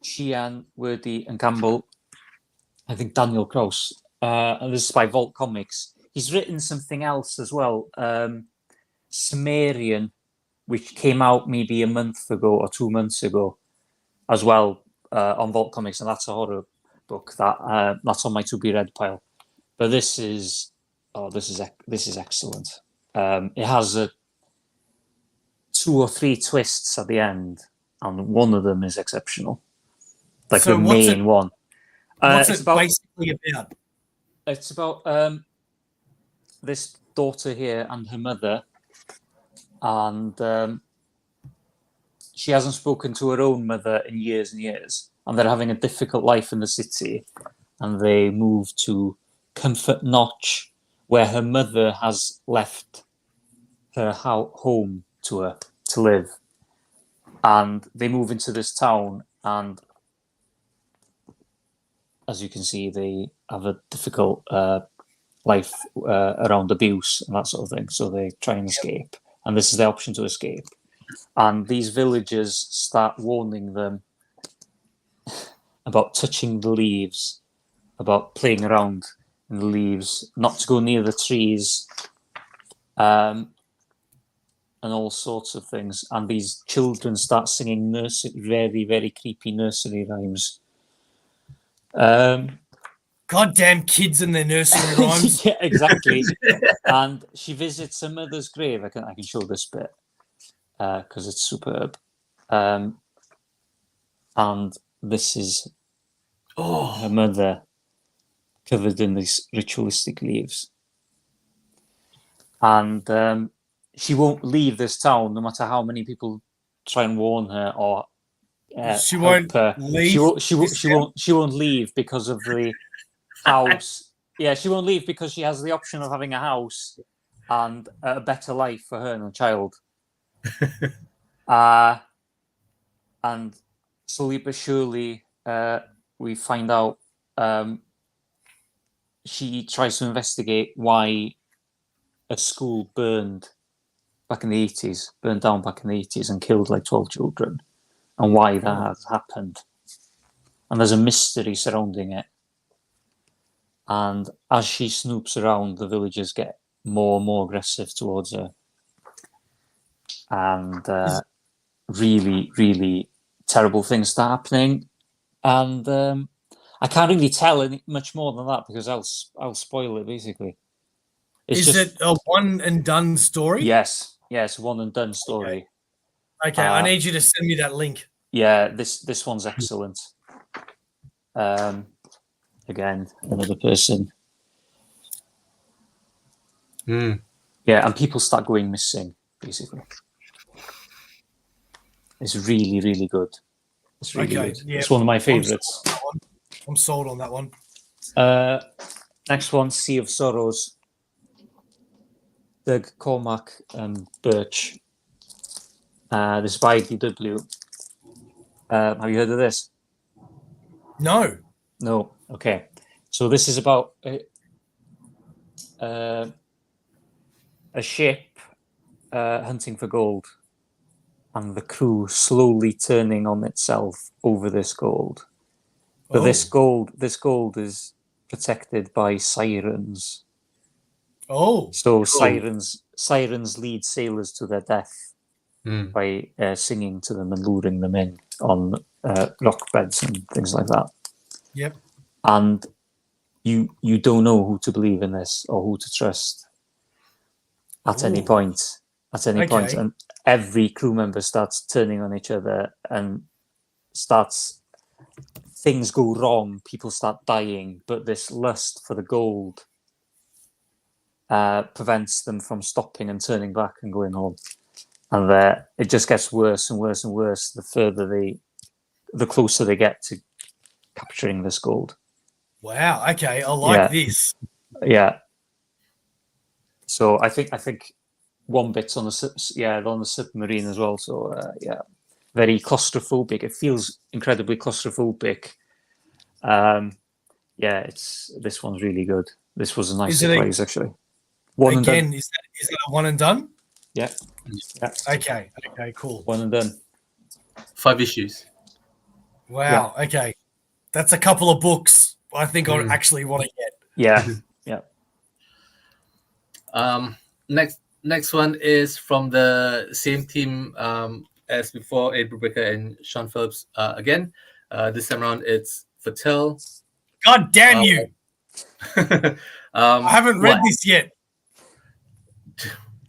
Sheehan, Worthy, and Campbell. I think Daniel Krause. And this is by Vault Comics. He's written something else as well, Sumerian, which came out maybe a month ago or 2 months ago, as well, on Vault Comics, and that's a horror book that's on my to be read pile. But this is excellent. It has 2 or 3 twists at the end, and one of them is exceptional, like
So
the main one.
What's it basically about?
It's about this daughter here and her mother, and she hasn't spoken to her own mother in years and years, and they're having a difficult life in the city, and they move to Comfort Notch, where her mother has left her home to her to live, and they move into this town, and as you can see, they have a difficult life around abuse and that sort of thing, so they try and escape, and this is the option to escape. And these villagers start warning them about touching the leaves, about playing around in the leaves, not to go near the trees, and all sorts of things. And these children start singing very, very creepy nursery rhymes.
Goddamn kids and their nursery rhymes.
Yeah, exactly. And she visits her mother's grave. I can show this bit because it's superb. And this is her mother covered in these ritualistic leaves. And she won't leave this town no matter how many people try and warn her or
She won't
help her.
leave.
She won't leave because of the house Yeah, she won't leave because she has the option of having a house and a better life for her and her child. And slowly but surely, we find out she tries to investigate why a school burned down back in the 80s and killed like 12 children, and why that has happened. And there's a mystery surrounding it. And as she snoops around, the villagers get more and more aggressive towards her. And really, really terrible things start happening. And I can't really tell much more than that because I'll spoil it, basically.
Is it a one and done story?
Yes, one and done story.
Okay, I need you to send me that link.
Yeah, this one's excellent. Again, another person. Yeah, and people start going missing, basically. It's really, really good. It's really good. Yeah. It's one of my favorites.
I'm sold on that one.
Next one, Sea of Sorrows. Doug Cormack and Birch. This is by DW. Have you heard of this?
No.
No. Okay. So this is about a ship hunting for gold, and the crew slowly turning on itself over this gold. But this gold is protected by sirens.
Oh.
So sirens lead sailors to their death by singing to them and luring them in on rock beds and things like that.
Yep.
And you don't know who to believe in this or who to trust at any point. And every crew member starts turning on each other and things go wrong, people start dying, but this lust for the gold prevents them from stopping and turning back and going home. And it just gets worse and worse and worse the closer they get to capturing this gold.
Wow. Okay, I like this.
Yeah. So I think one bit's on the submarine as well. So very claustrophobic. It feels incredibly claustrophobic. This one's really good. This was a nice surprise, actually.
Is that a one and done?
Yeah.
Okay, cool.
One and done.
5 issues.
Wow. Yeah. Okay, that's a couple of books I think I actually want to get.
Yeah.
Next one is from the same team as before, April Breaker and Sean Phillips again. This time around, it's Fatel.
God damn you! I haven't read this yet.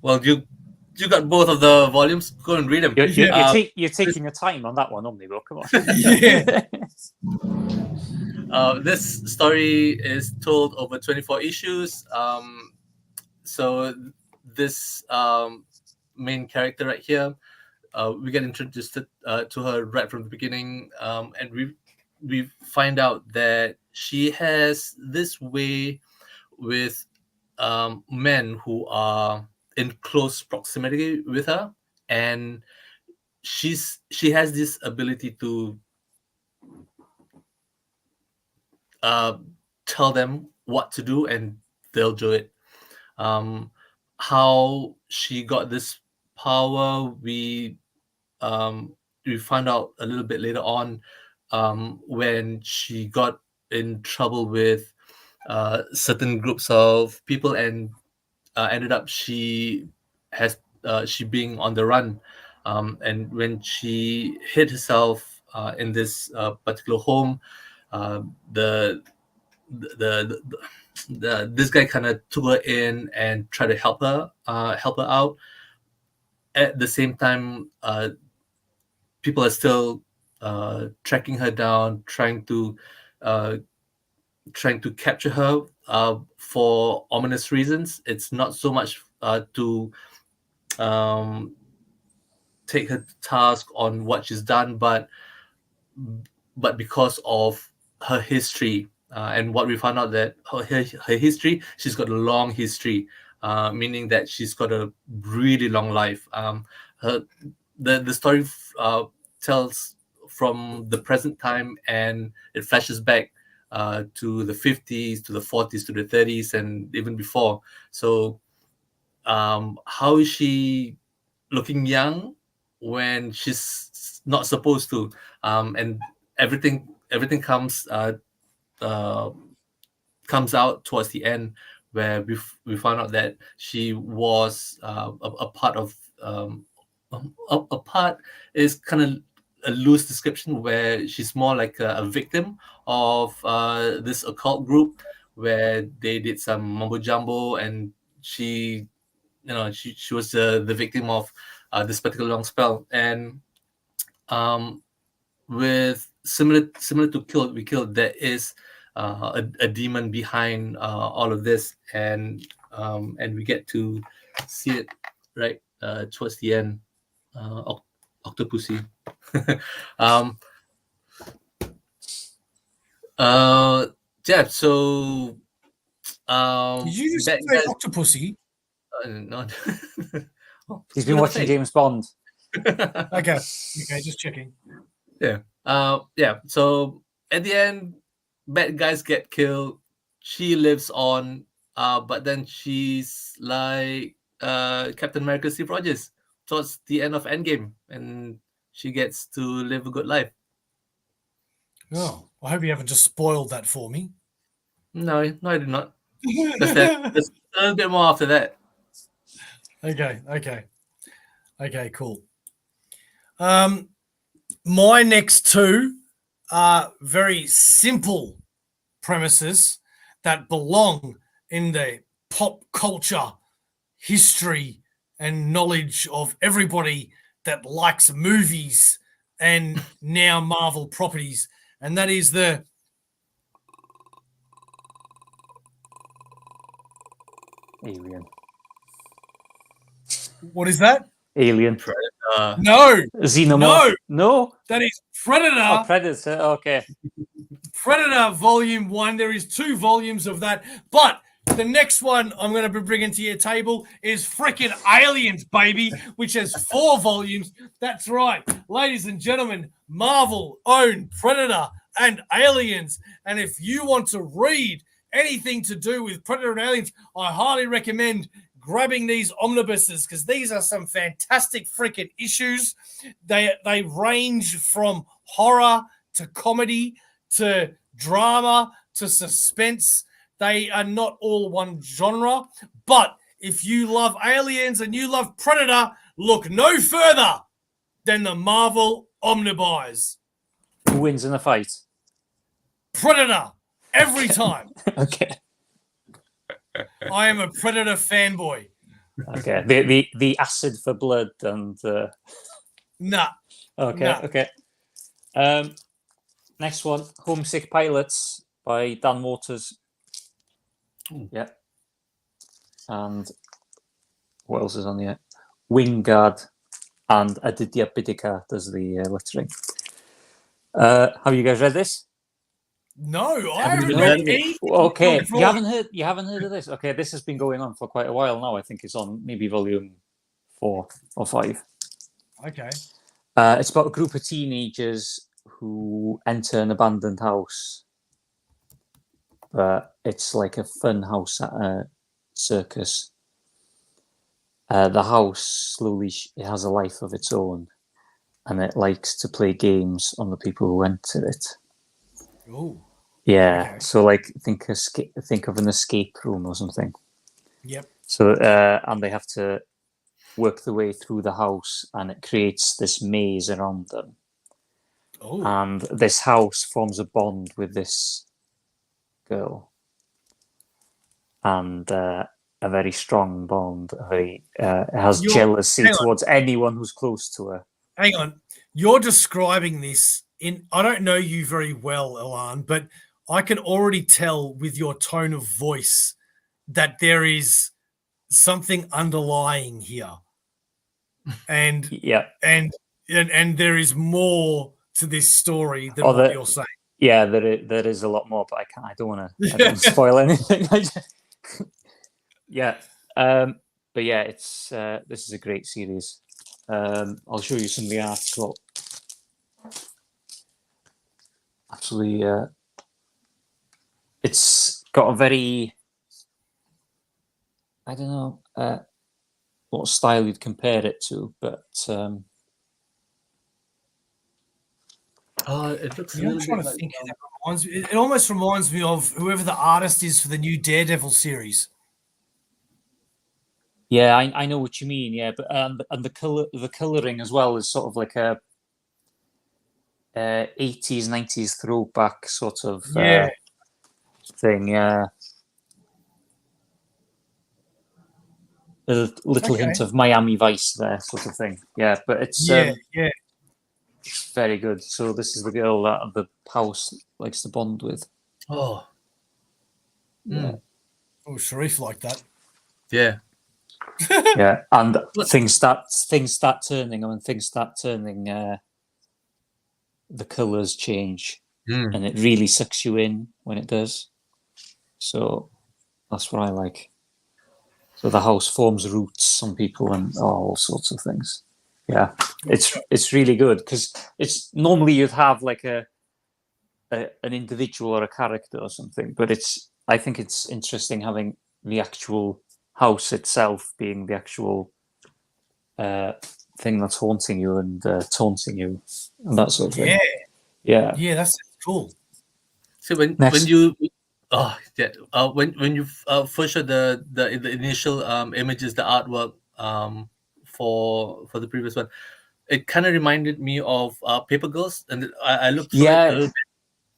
Well, you got both of the volumes. Go and read them.
You're taking your time on that one, OmniLobster. Come
on. This story is told over 24 issues. So this main character right here, we get introduced to her right from the beginning, and we find out that she has this way with men who are in close proximity with her, and she has this ability to tell them what to do and they'll do it. How she got this power, we found out a little bit later on, when she got in trouble with certain groups of people and ended up she being on the run, and when she hid herself in this particular home, this guy kind of took her in and tried to help her out. At the same time, people are still tracking her down, trying to capture her for ominous reasons. It's not so much to take her to task on what she's done, but because of her history And what we found out that her history, she's got a long history, meaning that she's got a really long life. Her, the story tells from the present time, and it flashes back to the 50s, to the 40s, to the 30s, and even before. So how is she looking young when she's not supposed to? And everything comes out towards the end, where we found out that she was a part of a part is kind of a loose description, where she's more like a victim of this occult group, where they did some mumbo jumbo, and she was the victim of this particular long spell. And with similar to Kill We Killed, there is a demon behind all of this, and we get to see it right towards the end. Octopussy. um, yeah. So
Did you just
that
say
guys,
Octopussy?
no.
He's been watching James Bond.
Okay, just checking.
Yeah. Yeah. So at the end, bad guys get killed. She lives on, but then she's like Captain America Steve Rogers towards the end of Endgame, and she gets to live a good life.
Oh, I hope you haven't just spoiled that for me.
No, I did not. There's a little bit more after that.
Okay, cool. My next two are very simple premises that belong in the pop culture history and knowledge of everybody that likes movies and now Marvel properties, and that is the
Alien.
What is that?
Alien.
No.
Xenomorph. No.
That is Predator.
Oh, Predator. Okay.
Predator Volume 1. There is 2 volumes of that. But the next one I'm going to be bringing to your table is freaking Aliens, baby, which has 4 volumes. That's right. Ladies and gentlemen, Marvel own Predator and Aliens. And if you want to read anything to do with Predator and Aliens, I highly recommend grabbing these omnibuses, because these are some fantastic freaking issues. They range from horror to comedy to drama to suspense. They are not all one genre, but if you love Aliens and you love Predator, look no further than the Marvel Omnibus.
Who wins in a fight?
Predator, every time.
Okay.
I am a Predator fanboy.
Okay. The acid for blood and
Nah.
Okay.
Nah.
Okay. Next one, Homesick Pilots by Dan Waters.
Ooh.
Yeah. And what else is on here? Wingard and Aditya Bidikar does the lettering. Have you guys read this?
No, I
Haven't
haven't
read
read
it.
anything.
Okay,
before.
you haven't heard of this. Okay, this has been going on for quite a while now. I think it's on maybe volume 4 or 5.
Okay.
It's about a group of teenagers who enter an abandoned house. It's like a fun house at a circus. The house slowly it has a life of its own, and it likes to play games on the people who enter it.
Oh.
Yeah,
Okay.
so like think of an escape room or something.
Yep.
So and they have to work their way through the house, and it creates this maze around them.
Oh.
And this house forms a bond with this girl, and a very strong bond. It has jealousy towards anyone who's close to her.
Hang on, you're describing this in. I don't know you very well, Elan, but I can already tell with your tone of voice that there is something underlying here, and
yeah,
and there is more to this story than what you're saying.
Yeah, there is a lot more, but I don't want to spoil anything. Yeah, but yeah, it's this is a great series. I'll show you some of the art. So actually, it's got a very, I don't know what style you'd compare it to, but
it looks a
I'm
little
trying
bit
to
like.
think who that reminds me. It almost reminds me of whoever the artist is for the new Daredevil series.
yeah, I know what you mean. Yeah, but and the coloring as well is sort of like a 80s 90s throwback sort of
Yeah.
thing. Yeah, a little
Okay.
hint of Miami Vice there, sort of thing. Yeah, but it's
Yeah.
very good. So this is the girl that the house likes to bond with.
Oh.
Yeah.
Oh, Sharif liked that.
Yeah.
Yeah, and things start turning, and when things start turning, the colours change, and it really sucks you in when it does. So that's what I like. So the house forms roots on people and all sorts of things. Yeah, it's really good because it's normally you'd have like an individual or a character or something, but I think it's interesting having the actual house itself being the actual thing that's haunting you and taunting you and that sort of thing. Yeah.
Yeah, that's cool.
So when you when you first showed the initial images, the artwork for the previous one, it kind of reminded me of Paper Girls, and I looked through it a little bit.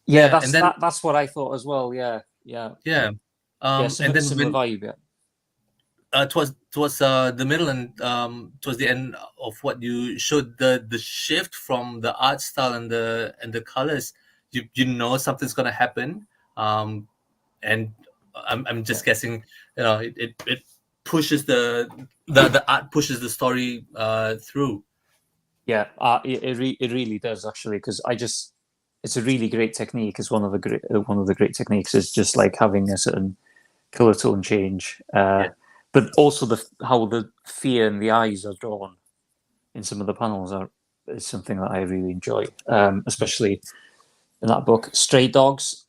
Yeah,
and then
that's what I thought as well. Yeah.
and then
Similar
when
vibe. Yeah.
towards the middle and towards the end of what you showed, the shift from the art style and the colors, you know something's gonna happen, and I'm just guessing, it pushes the art pushes the story through.
Yeah, it really does actually, because it's a really great technique. It's one of the great techniques is just like having a certain color tone change, but also how the fear in the eyes are drawn in some of the panels is something that I really enjoy, especially in that book. Stray Dogs,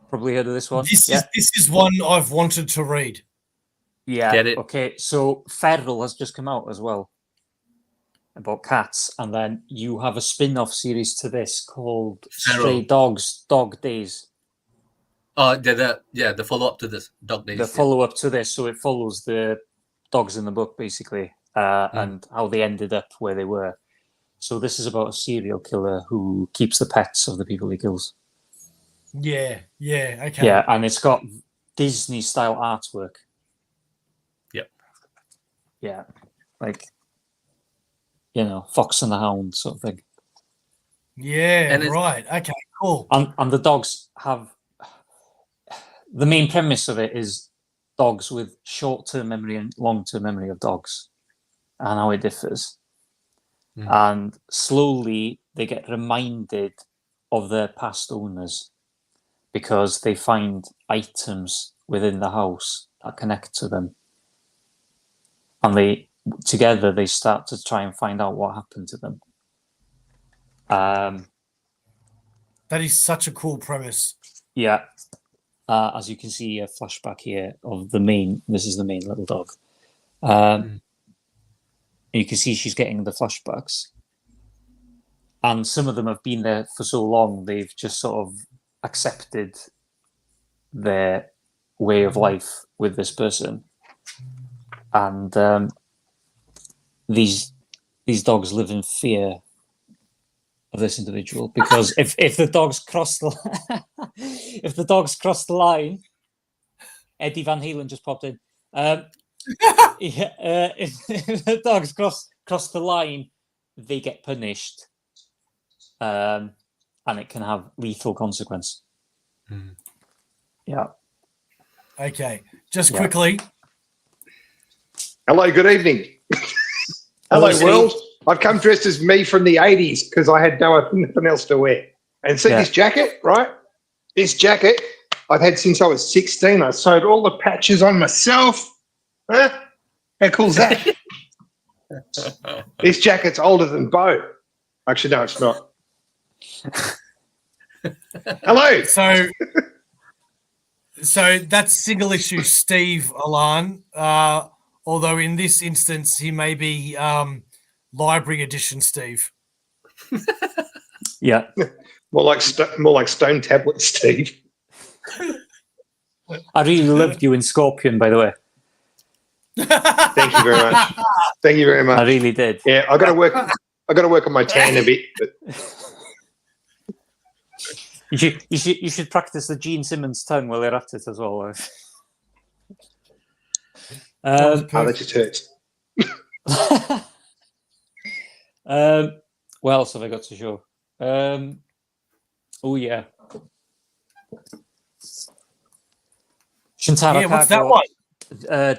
probably heard of this one.
This is one I've wanted to read.
Yeah.
Get it?
Okay, so Feral has just come out as well about cats, and then you have a spin-off series to this called Stray Dogs Dog Days.
The follow-up to this, Dog Days.
The follow-up to this, so it follows the dogs in the book basically, and how they ended up where they were. So this is about a serial killer who keeps the pets of the people he kills.
Yeah, okay.
Yeah, and it's got Disney-style artwork.
Yep.
Yeah, like, Fox and the Hound sort of thing.
Yeah, right. Okay, cool.
And the dogs have... The main premise of it is dogs with short-term memory and long-term memory of dogs and how it differs. And slowly they get reminded of their past owners because they find items within the house that connect to them. And together they start to try and find out what happened to them.
That is such a cool premise.
Yeah. As you can see, a flashback here of this is the main little dog. You can see she's getting the flashbacks. And some of them have been there for so long, they've just sort of accepted their way of life with this person. And these dogs live in fear of this individual because if the dogs cross the line, Eddie Van Halen just popped in. If the dogs cross the line, they get punished, and it can have lethal consequence. Yeah.
Okay. Just quickly.
Hello, good evening. Hello, world. I've come dressed as me from the 80s because I had nothing else to wear. And see this jacket, right? This jacket I've had since I was 16. I sewed all the patches on myself. Huh? How cool is that? This jacket's older than Bo. Actually, no, it's not. Hello.
So that's single issue Steve Elan. Although in this instance he may be library edition Steve.
Yeah.
More like stone tablet, Steve.
I really loved you in Scorpion, by the way.
Thank you very much. Thank you very much.
I really did.
Yeah, I got to work on my tan a bit. But
You should practice the Gene Simmons tongue while you're at it as well.
that just hurts.
What else have I got to show? Oh yeah, Shintaro Kago.
What's that one?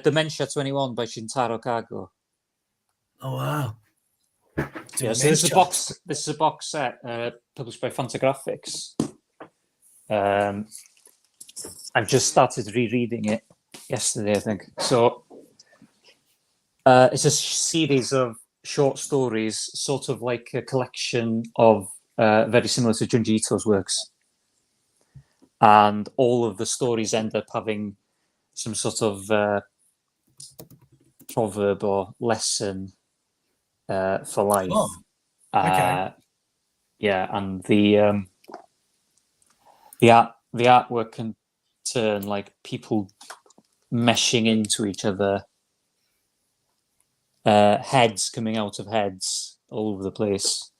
Dementia 21 by Shintaro Kago.
Oh wow!
Yeah, so this is a box set published by Fantagraphics. I've just started rereading it yesterday, I think. So it's a series of short stories, sort of like a collection of very similar to Junji Ito's works. And all of the stories end up having some sort of proverb or lesson for life.
Oh, okay.
Yeah, and the artwork can turn like people meshing into each other, heads coming out of heads all over the place.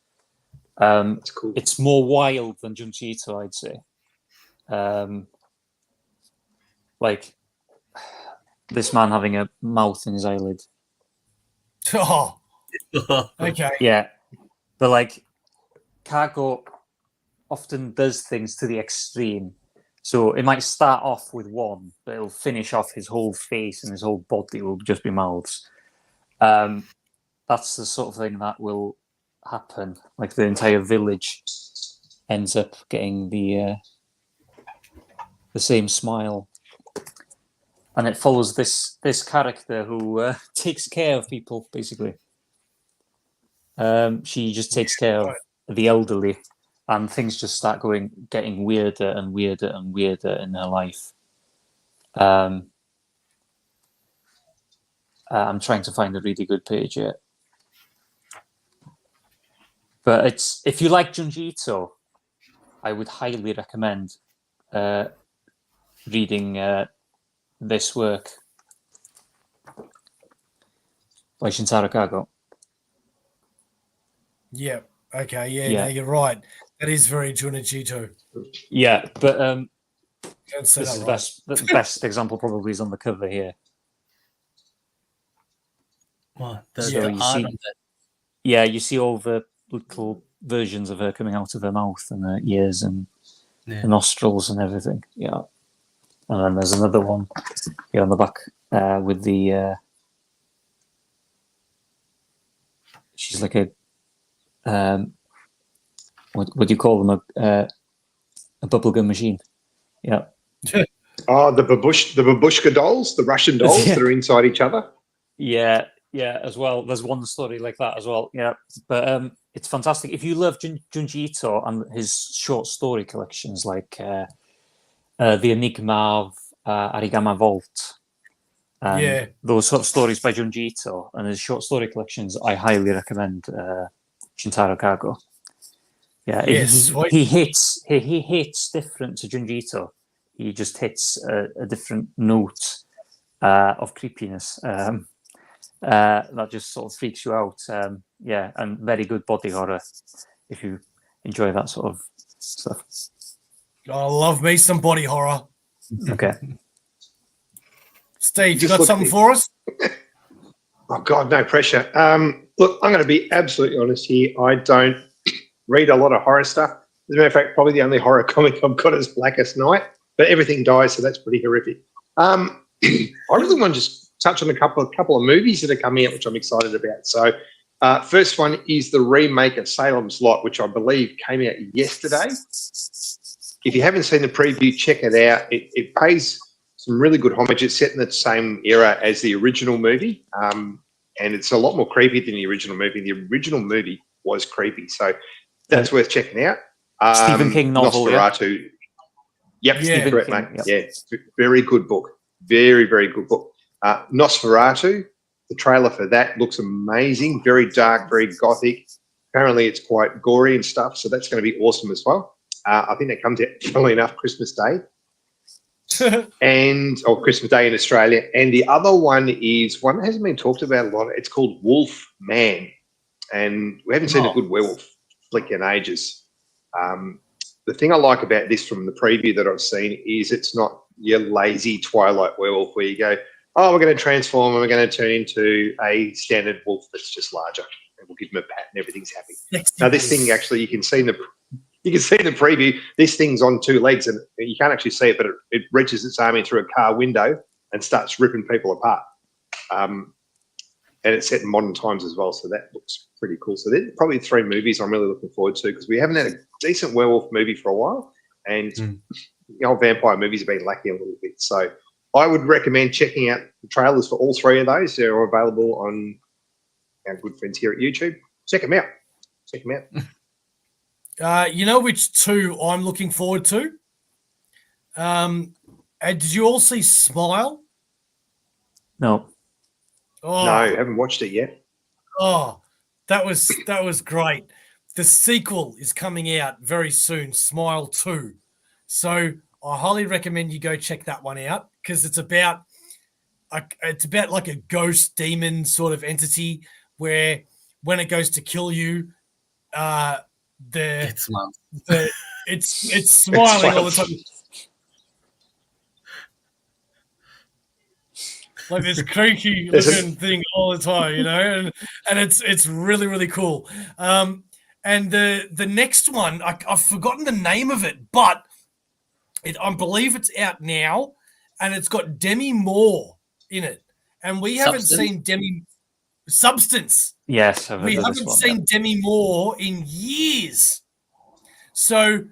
That's cool.
It's more wild than Junji Ito, I'd say. Like this man having a mouth in his eyelid.
Oh, okay.
Yeah, but like Kago often does things to the extreme. So it might start off with one, but it'll finish off his whole face and his whole body will just be mouths. That's the sort of thing that will happen. Like the entire village ends up getting the same smile, and it follows this character who takes care of people. Basically, she just takes care of the elderly, and things just start getting weirder and weirder and weirder in her life. I'm trying to find a really good page here. But if you like Junji Ito, I would highly recommend reading this work by Shintaro Kago.
Yeah. Okay. Yeah. No, you're right. That is very Junji Ito.
Yeah, but
Don't say
this
that
is
right.
the best example probably is on the cover here.
Wow,
So
the
you
art
see,
of that.
yeah, you see all the little versions of her coming out of her mouth and her ears and
Yeah.
the nostrils and everything. Yeah, and then there's another one here on the back with the. She's like a. What do you call them? A bubblegum machine. Yeah.
Oh, the babushka dolls, the Russian dolls that are inside each other.
Yeah, as well. There's one story like that as well. Yeah, but it's fantastic. If you love Junji Ito and his short story collections, like The Enigma of Arigama Vault, those sort of stories by Junji Ito and his short story collections, I highly recommend Shintaro Kago. Yeah, he hits different to Junji Ito. He just hits a different note of creepiness. That just sort of freaks you out. Yeah, and very good body horror if you enjoy that sort of stuff.
I love me some body horror.
Okay.
Steve, you got something for us?
Oh, God, no pressure. Look, I'm going to be absolutely honest here. I don't read a lot of horror stuff. As a matter of fact, probably the only horror comic I've got is Blackest Night, but everything dies, so that's pretty horrific. I really want to just touch on a couple of movies that are coming out, which I'm excited about. So First one is the remake of Salem's Lot, which I believe came out yesterday. If you haven't seen the preview, check it out. It pays some really good homage. It's set in the same era as the original movie, and it's a lot more creepy than the original movie. The original movie was creepy, so that's worth checking out.
Stephen King novel,
Nosferatu.
Yeah.
Yep,
Yeah.
correct,
King,
mate. Yeah, very good book. Very, very good book. Nosferatu, the trailer for that looks amazing. Very dark, very gothic. Apparently, it's quite gory and stuff, so that's going to be awesome as well. I think that comes out, funnily enough, Christmas Day. Or Christmas Day in Australia. And the other one is one that hasn't been talked about a lot. It's called Wolf Man. And we haven't seen a good werewolf flick in ages. The thing I like about this from the preview that I've seen is it's not your lazy Twilight werewolf where you go, oh, we're going to transform and we're going to turn into a standard wolf that's just larger. And we'll give them a pat and everything's happy. Now, this thing actually, you can see in the preview, this thing's on two legs and you can't actually see it, but it reaches its arm in through a car window and starts ripping people apart. And it's set in modern times as well, so that looks pretty cool. So there's probably 3 movies I'm really looking forward to because we haven't had a decent werewolf movie for a while, and the old vampire movies have been lacking a little bit. So I would recommend checking out the trailers for all 3 of those. They're available on our good friends here at YouTube. Check them out. Check them out.
You know which 2 I'm looking forward to? Did you all see Smile?
No.
Oh,
No, haven't watched it yet.
Oh, that was great. The sequel is coming out very soon, Smile 2. So I highly recommend you go check that one out because it's about like a ghost demon sort of entity where when it goes to kill you, it's smiling all the time. Like this creaky looking thing all the time, you know, and it's really, really cool. And the next one, I've forgotten the name of it, but I believe it's out now, and it's got Demi Moore in it, and we haven't seen Demi Substance.
Yes,
we haven't seen Demi Moore in years. So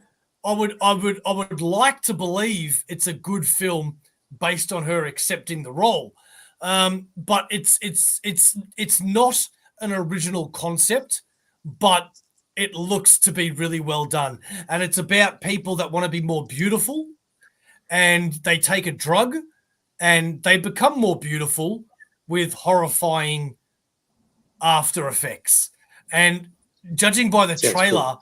I would like to believe it's a good film based on her accepting the role. But it's not an original concept, but it looks to be really well done. And it's about people that want to be more beautiful and they take a drug and they become more beautiful with horrifying after effects. And judging by the trailer,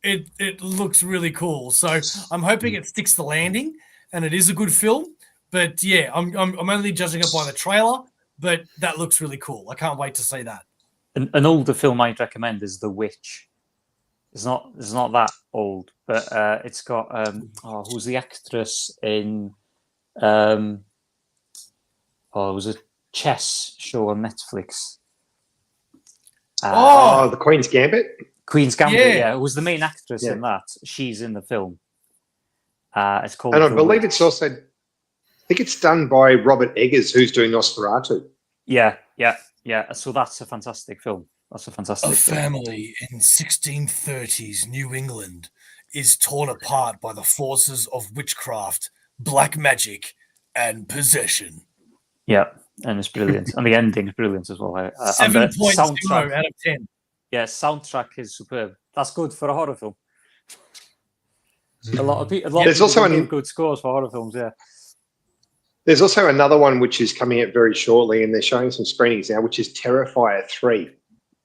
it looks really cool. So I'm hoping it sticks the landing and it is a good film. But yeah, I'm only judging it by the trailer, but that looks really cool. I can't wait to see that.
An older film I'd recommend is The Witch. It's not that old, but it's got who's the actress in it was a chess show on Netflix.
The Queen's Gambit.
Queen's Gambit, yeah. Who was the main actress in that? She's in the film. It's called.
And I believe it's also, I think it's done by Robert Eggers, who's doing Nosferatu.
Yeah. So that's a fantastic film. A
family in 1630s New England is torn apart by the forces of witchcraft, black magic, and possession.
Yeah, and it's brilliant. And the ending is brilliant as well.
7.0 out of 10.
Yeah, soundtrack is superb. That's good for a horror film. A lot of people give good scores for horror films, yeah.
There's also another one which is coming out very shortly, and they're showing some screenings now, which is Terrifier 3,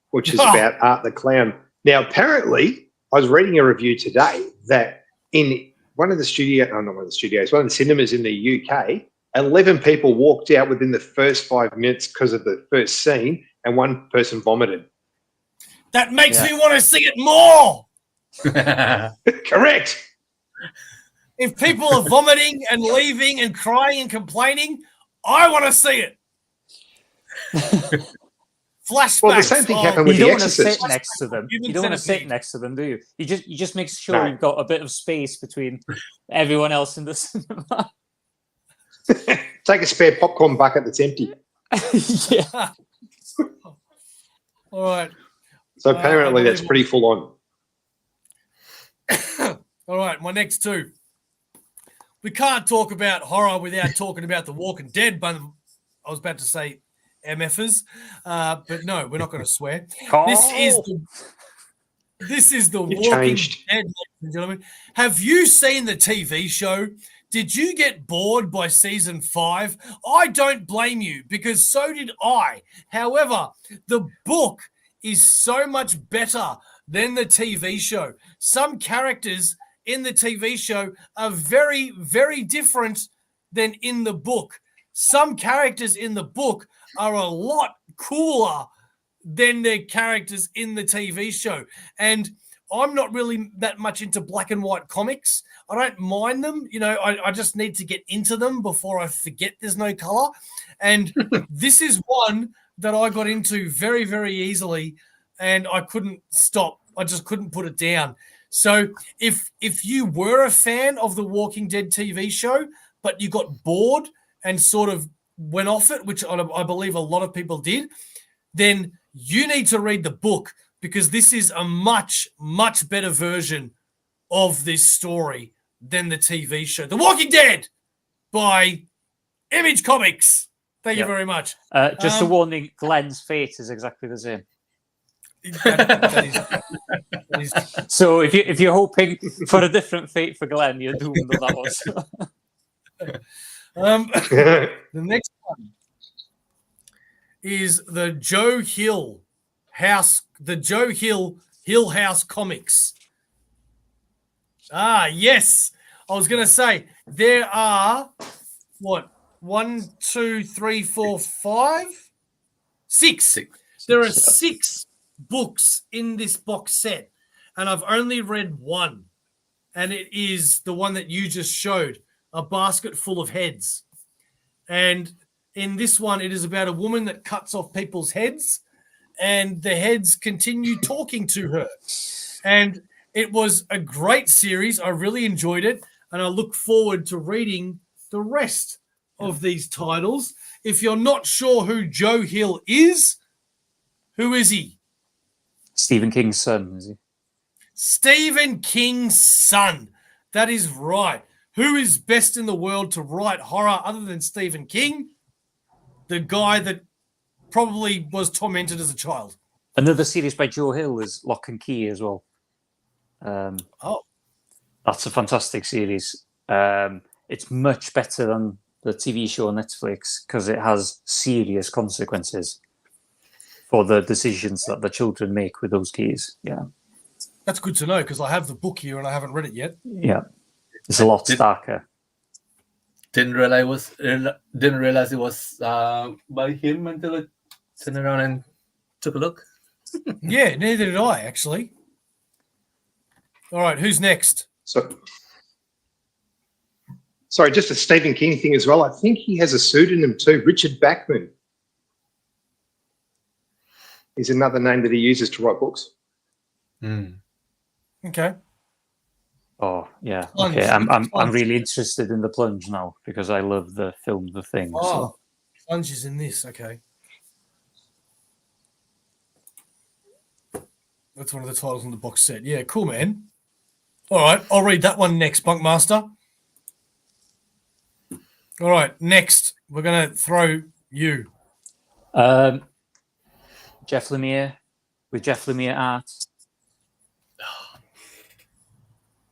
which is about Art the Clown. Now, apparently, I was reading a review today that in one of the cinemas in the UK, 11 people walked out within the first 5 minutes because of the first scene, and 1 person vomited.
That makes me want to see it more.
Correct.
If people are vomiting and leaving and crying and complaining, I want to see it. Flashbacks.
Well, the same thing happened with The Exorcist.
You don't want to sit next to them. You don't want to sit next to them, do you? You just make sure you've got a bit of space between everyone else in the cinema.
Take a spare popcorn bucket that's empty.
Yeah.
All right.
So apparently that's
unbelievable.
pretty full on.
All right, my next two. We can't talk about horror without talking about The Walking Dead, but I was about to say MFers, but no, we're not going to swear. This is the
You
Walking
changed.
Dead, ladies and gentlemen. Have you seen the TV show? Did you get bored by season 5? I don't blame you, because so did I. However, the book is so much better than the TV show. Some characters in the TV show are very, very different than in the book. Some characters in the book are a lot cooler than their characters in the TV show. And I'm not really that much into black and white comics. I don't mind them. You know, I just need to get into them before I forget there's no color. And this is one that I got into very, very easily, and I couldn't stop. I just couldn't put it down. So if you were a fan of the Walking Dead TV show, but you got bored and sort of went off it, which I believe a lot of people did, then you need to read the book, because this is a much, much better version of this story than the TV show. The Walking Dead by Image Comics. Thank you very much.
Just a warning, Glenn's fate is exactly the same.
That is,
So if you're hoping for a different fate for Glenn, you're doomed on that one.
the next one is the Joe Hill House, the Joe Hill House comics. Ah, yes. I was going to say there are what 1, 2, 3, 4, 5, 6. There are 6 books in this box set, and I've only read one, and it is the one that you just showed, A Basket Full of Heads. And in this one, it is about a woman that cuts off people's heads, and the heads continue talking to her. And it was a great series. I really enjoyed it, and I look forward to reading the rest of these titles. If you're not sure who Joe Hill is, who is he?
Stephen King's son, is he?
Stephen King's son. That is right. Who is best in the world to write horror other than Stephen King? The guy that probably was tormented as a child.
Another series by Joe Hill is Lock and Key as well. That's a fantastic series. It's much better than the TV show on Netflix because it has serious consequences for the decisions that the children make with those keys. Yeah.
That's good to know, because I have the book here and I haven't read it yet.
Yeah. It's a lot darker.
Didn't realize it was by him until I turned around and took a look.
Yeah, neither did I, actually. All right, who's next?
Sorry, just a Stephen King thing as well. I think he has a pseudonym too, Richard Bachman. Is another name that he uses to write books.
Okay.
Oh yeah.
Plunge.
Okay. I'm
Plunge.
really interested in The Plunge now because I love the film The Thing.
Oh,
So.
Plunge is in this. Okay. That's one of the titles in the box set. Yeah, cool, man. All right, I'll read that one next, Bunkmaster. All right, next, we're going to throw you.
Jeff Lemire, with Jeff Lemire art.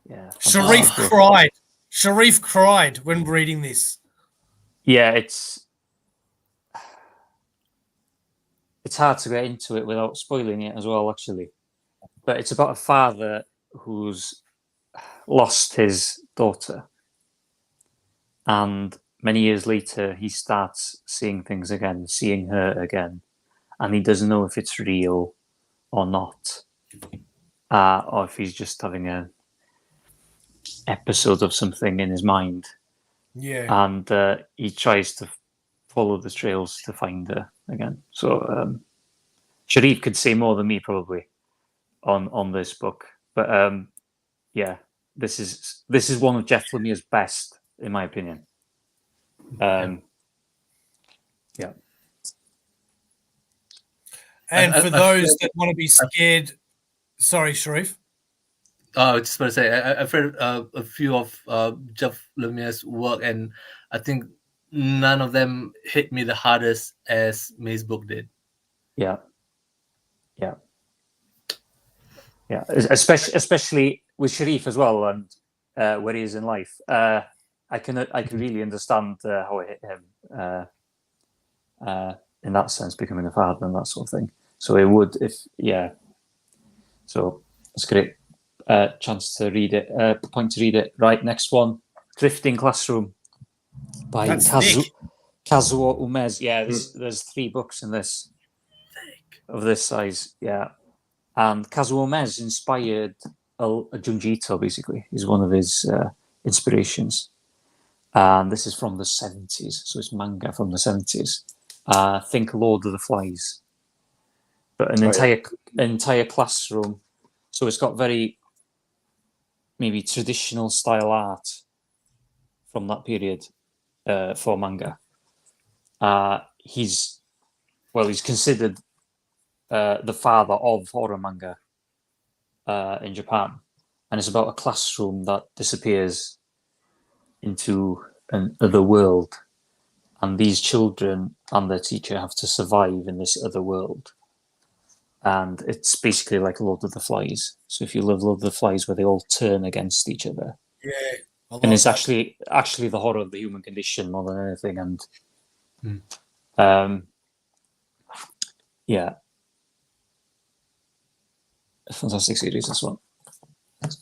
Yeah.
Sharif
fantastic.
cried. Sharif cried when reading this.
Yeah, it's hard to get into it without spoiling it as well, actually. But it's about a father who's lost his daughter. And many years later, he starts seeing things again, seeing her again. And he doesn't know if it's real or not. Or if he's just having an episode of something in his mind.
Yeah.
And he tries to follow the trails to find her again. So Sharif could say more than me probably on this book. But yeah, this is one of Jeff Lemire's best, in my opinion. Yeah.
And
I-
for
I've
those
read-
that want to be scared, sorry, Sharif.
I was just going to say, I've read a few of Jeff Lemire's work, and I think none of them hit me the hardest as May's book did.
Yeah. Especially with Sharif as well, and where he is in life. I can really understand how it hit him in that sense, becoming a father and that sort of thing. So it would, So it's great. Chance to read it. Point to read it. Right, next one, Drifting Classroom by Kazuo Umez. Yeah, there's 3 books in this of this size. Yeah, and Kazuo Umez inspired Junji Ito. Basically, he's one of his inspirations. And this is from the 70s, so it's manga from the 70s. Think Lord of the Flies, but an entire classroom. So it's got very maybe traditional style art from that period for manga. He's considered the father of horror manga in Japan, and it's about a classroom that disappears into another world, and these children and their teacher have to survive in this other world. And it's basically like Lord of the Flies. So if you love Lord of the Flies, where they all turn against each other, and it's actually the horror of the human condition more than anything. And a fantastic series, this one.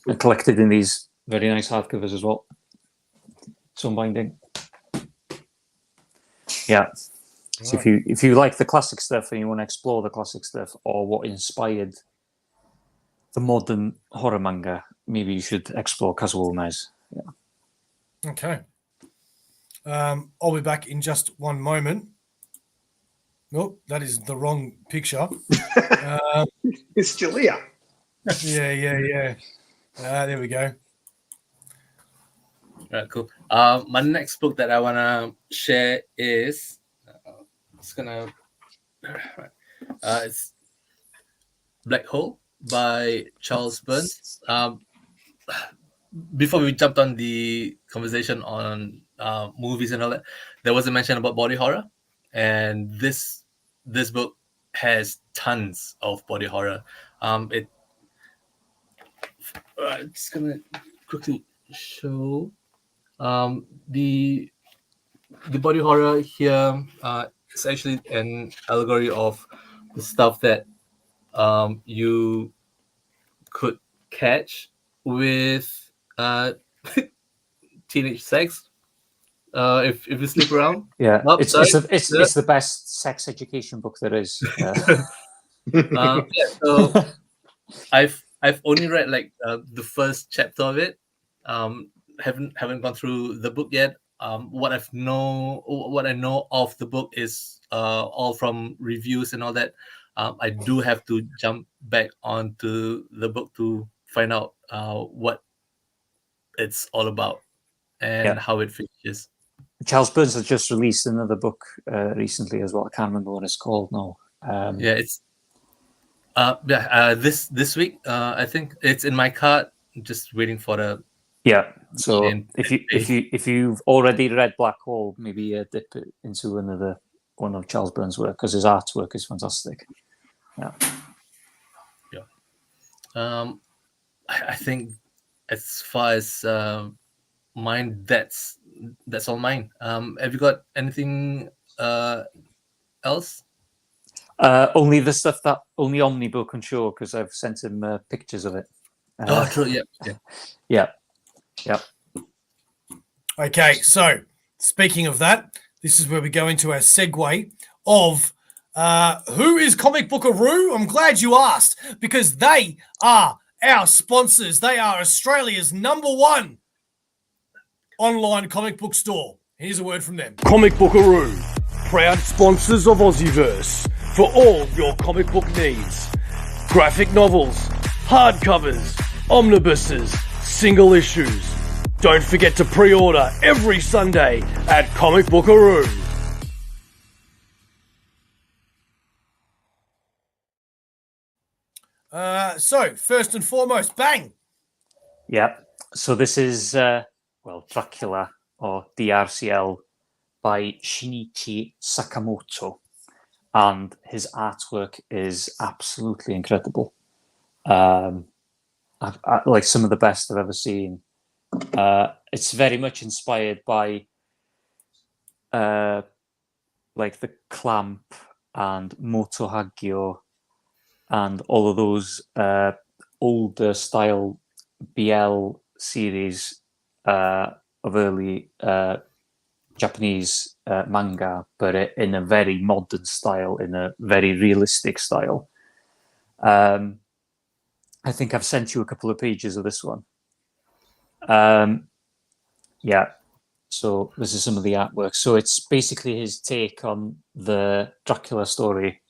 And collected in these very nice hardcovers as well. Some binding. Yeah. So if you like the classic stuff and you want to explore the classic stuff, or what inspired the modern horror manga, maybe you should explore Kazuo Umez. Yeah.
Okay. I'll be back in just one moment. Nope, that is the wrong picture.
It's still here.
Yeah. There we go.
Right, cool. My next book that I want to share is it's Black Hole by Charles Burns. Before we jumped on the conversation on movies and all that, there was a mention about body horror, and this book has tons of body horror. I'm just gonna quickly show the body horror here. It's actually an allegory of the stuff that you could catch with teenage sex if you sleep around.
Yeah, it's the best sex education book there is.
So I've only read like the first chapter of it. Haven't gone through the book yet. What I know of the book is all from reviews and all that. I do have to jump back onto the book to find out what it's all about and how it finishes. Charles
Burns has just released another book recently as well. I can't remember what it's called now.
It's this week. I think it's in my cart. Just waiting for the.
Yeah. So if you've already read Black Hole, maybe dip it into another one of Charles Burns' work, because his artwork is fantastic. Yeah.
I think as far as mine, that's all mine. Have you got anything else?
Only the stuff that only Omnibook can show, because I've sent him pictures of it.
True.
Yeah.
Okay, so speaking of that, this is where we go into our segue of who is Comic Bookaroo? I'm glad you asked, because they are our sponsors. They are Australia's #1 online comic book store. Here's a word from them.
Comic Bookaroo, proud sponsors of Aussieverse for all your comic book needs. Graphic novels, hardcovers, omnibuses, single issues. Don't forget to pre-order every Sunday at Comic Bookaroo.
So first and foremost, bang.
Yeah. So this is Dracula or DRCL by Shinichi Sakamoto, and his artwork is absolutely incredible. Like some of the best I've ever seen. It's very much inspired by like the Clamp and Moto Hagio and all of those older style BL series of early Japanese manga, but in a very modern style, in a very realistic style. I think I've sent you a couple of pages of this one. Yeah, so this is some of the artwork. So it's basically his take on the Dracula story,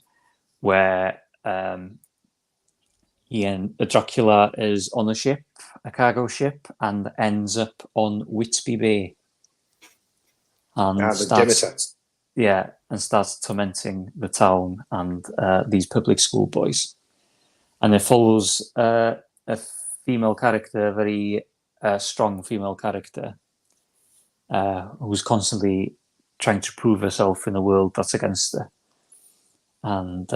where Dracula is on a ship, a cargo ship, and ends up on Whitby Bay. And starts tormenting the town and these public school boys. And it follows a female character, a very strong female character, who's constantly trying to prove herself in a world that's against her. And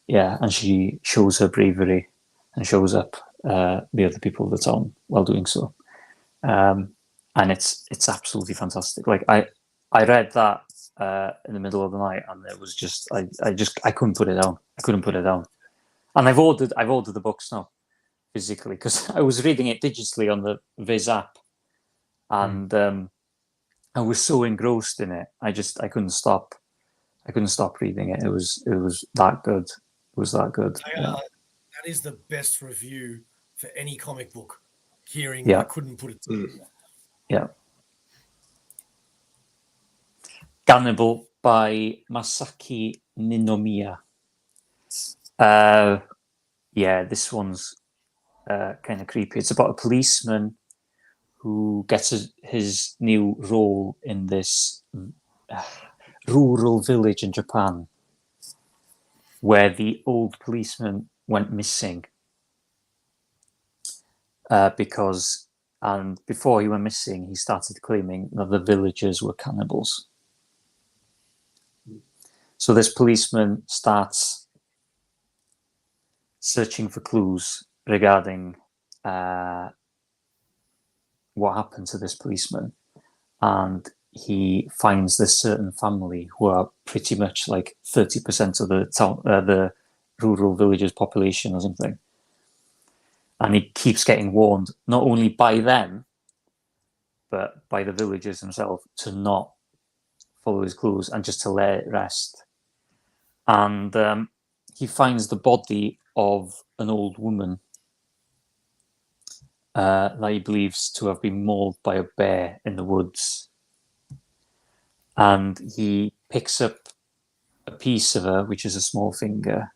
and she shows her bravery and shows up the other people of the town while doing so. And it's absolutely fantastic. Like I read that in the middle of the night, and it was just I couldn't put it down. I couldn't put it down. And I've ordered the books now physically, because I was reading it digitally on the Viz app, and I was so engrossed in it. I couldn't stop. I couldn't stop reading it. It was that good. It was that good.
That is the best review for any comic book. Hearing,
Yeah.
I couldn't put it together.
Yeah. Cannibal by Masaki Ninomiya. This one's kind of creepy. It's about a policeman who gets his new role in this rural village in Japan, where the old policeman went missing. And before he went missing, he started claiming that the villagers were cannibals. So this policeman starts searching for clues regarding what happened to this policeman, and he finds this certain family who are pretty much like 30% of the town, the rural villages' population or something. And he keeps getting warned, not only by them, but by the villagers themselves, to not follow his clues and just to let it rest. And he finds the body of an old woman that he believes to have been mauled by a bear in the woods. And he picks up a piece of her, which is a small finger,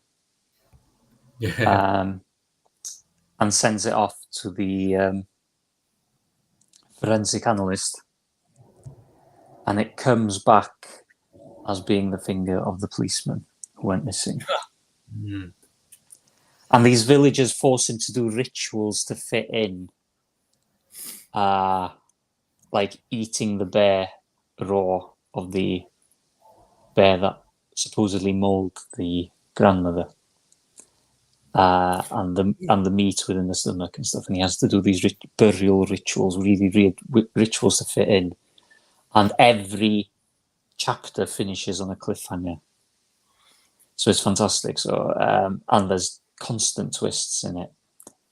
and sends it off to the forensic analyst. And it comes back as being the finger of the policeman who went missing. And these villagers force him to do rituals to fit in, like eating the bear raw of the bear that supposedly mauled the grandmother, and the meat within the stomach and stuff. And he has to do these burial rituals, really weird rituals to fit in. And every chapter finishes on a cliffhanger. So it's fantastic. So and there's constant twists in it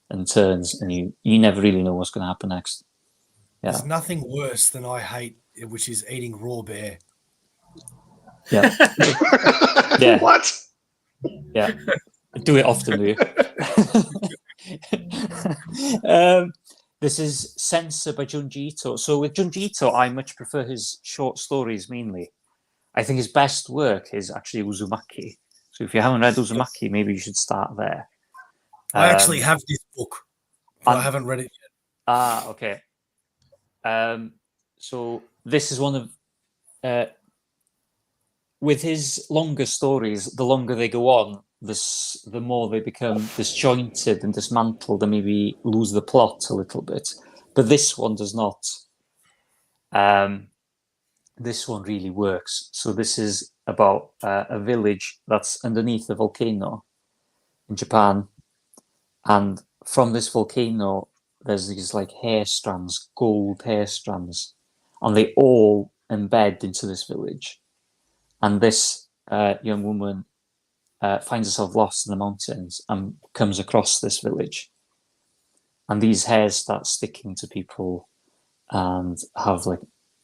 and turns, and you never really know what's going to happen next. Yeah.
There's nothing worse than I hate, which is eating raw bear.
Yeah. Yeah.
What?
Yeah. Do it often, do you? This is Censor by Junji Ito. So with Junji Ito, I much prefer his short stories mainly. I think his best work is actually Uzumaki. So if you haven't read Uzumaki, maybe you should start there.
I actually have this book, but I haven't read it yet.
Okay. So this is one of with his longer stories, the longer they go on, the more they become disjointed and dismantled, and maybe lose the plot a little bit. But this one does not. This one really works. So this is about a village that's underneath a volcano in Japan, and from this volcano, there's these like hair strands, gold hair strands, and they all embed into this village. And this young woman finds herself lost in the mountains and comes across this village. And these hairs start sticking to people and have like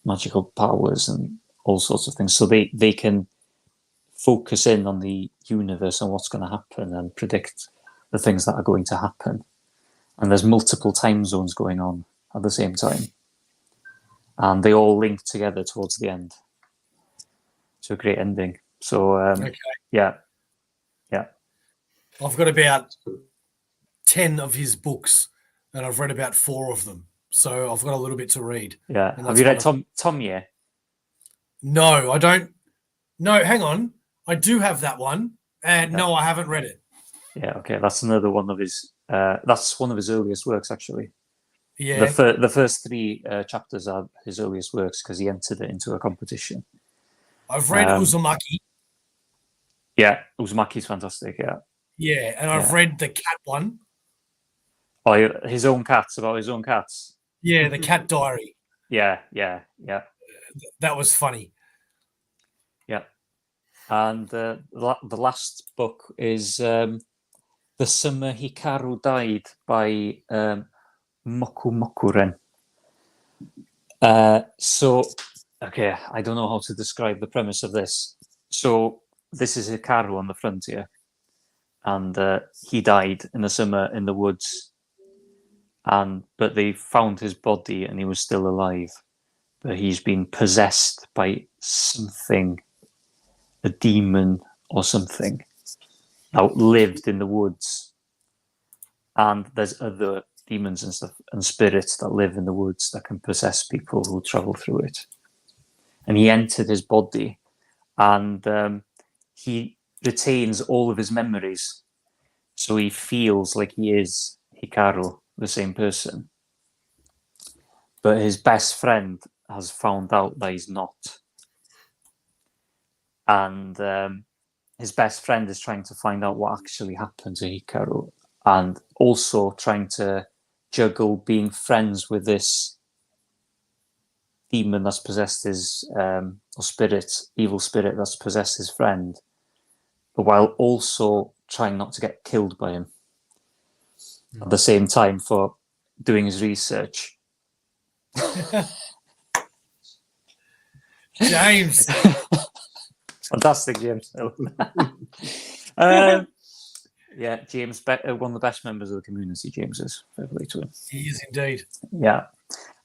magical powers and all sorts of things. So they can focus in on the universe and what's going to happen and predict the things that are going to happen. And there's multiple time zones going on at the same time. And they all link together towards the end. It's a great ending. So, yeah.
I've got about 10 of his books, and I've read about 4 of them. So I've got a little bit to read.
Yeah. Have you read Tom Ye?
No, I don't. No, hang on. I do have that one. And no, I haven't read it.
Yeah, okay. That's another one of his... that's one of his earliest works, actually.
Yeah.
The first 3 chapters are his earliest works because he entered it into a competition.
I've read Uzumaki.
Yeah, Uzumaki's fantastic, yeah.
Yeah, and I've read the cat one.
Oh, his own cats, about his own cats.
Yeah, the Cat Diary.
Yeah.
That was funny.
Yeah. And the last book is The Summer Hikaru Died by Moku Mokuren. So, okay, I don't know how to describe the premise of this. So, this is Hikaru on the frontier. And he died in the summer in the woods. But they found his body and he was still alive. But he's been possessed by something, a demon or something, outlived in the woods. And there's other demons and stuff and spirits that live in the woods that can possess people who travel through it. And he entered his body, and he retains all of his memories. So he feels like he is Hikaru, the same person. But his best friend has found out that he's not. And his best friend is trying to find out what actually happened to Hikaru, and also trying to juggle being friends with this demon that's possessed his, or evil spirit that's possessed his friend, while also trying not to get killed by him at the same time for doing his research.
James.
Fantastic, James. Yeah, James, one of the best members of the community, James is. Fair play to him.
He is indeed.
Yeah.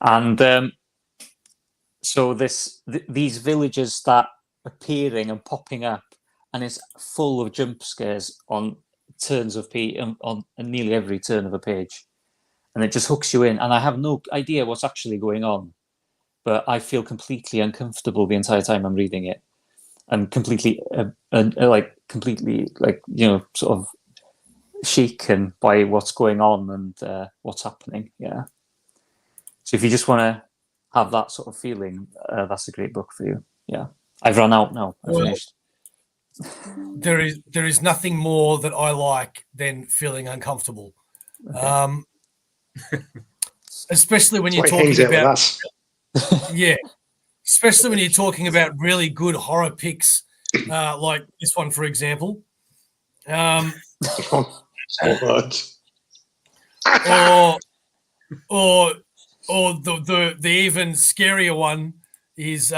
And so these villages start appearing and popping up, and it's full of jump scares on turns of on nearly every turn of a page. And it just hooks you in. And I have no idea what's actually going on, but I feel completely uncomfortable the entire time I'm reading it. And completely, sort of shaken by what's going on and what's happening. Yeah. So if you just want to have that sort of feeling, that's a great book for you. Yeah. I've run out now. I've finished.
There is nothing more that I like than feeling uncomfortable. Okay. Especially when you're talking about yeah. Especially when you're talking about really good horror picks, like this one, for example. Or the even scarier one is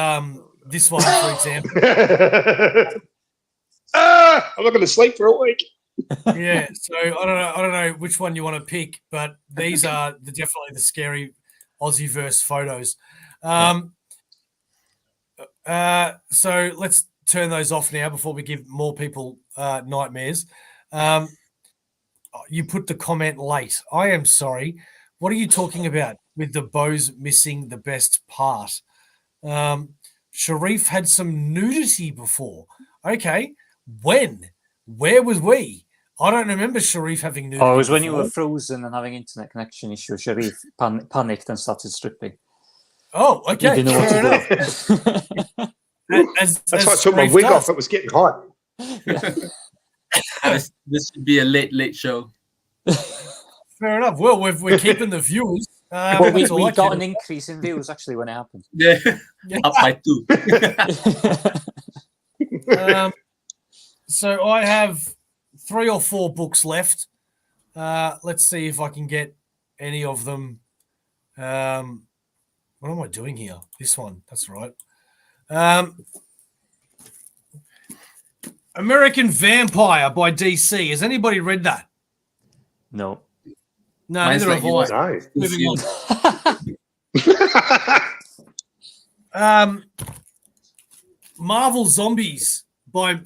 this one, for example.
I'm not going to sleep for a week.
Yeah, so I don't know which one you want to pick, but these are definitely the scary Aussieverse photos. So let's turn those off now before we give more people nightmares. You put the comment late. I am sorry. What are you talking about with the bows missing the best part? Sharif had some nudity before. Okay. When? Where was we? I don't remember Sharif having nudity.
Oh, it was when you
before.
were frozen and having internet connection issues. Sharif panicked and started stripping.
Oh,
He
okay.
didn't know what
Fair
to
enough.
do.
That's why I
as
took my
Sharif
wig
does.
off. It was getting hot.
This should be a late show.
Fair enough. Well, we're keeping the viewers.
Well, we
that's all I
got
care
an increase in views actually when it happened.
Yeah,
Yeah.
up by 2.
So I have 3 or 4 books left. Let's see if I can get any of them. What am I doing here? This one. That's right. American Vampire by DC. Has anybody read that?
No.
No,
Mine's
neither
like
have I.
yours.
No.
Moving on. Marvel Zombies by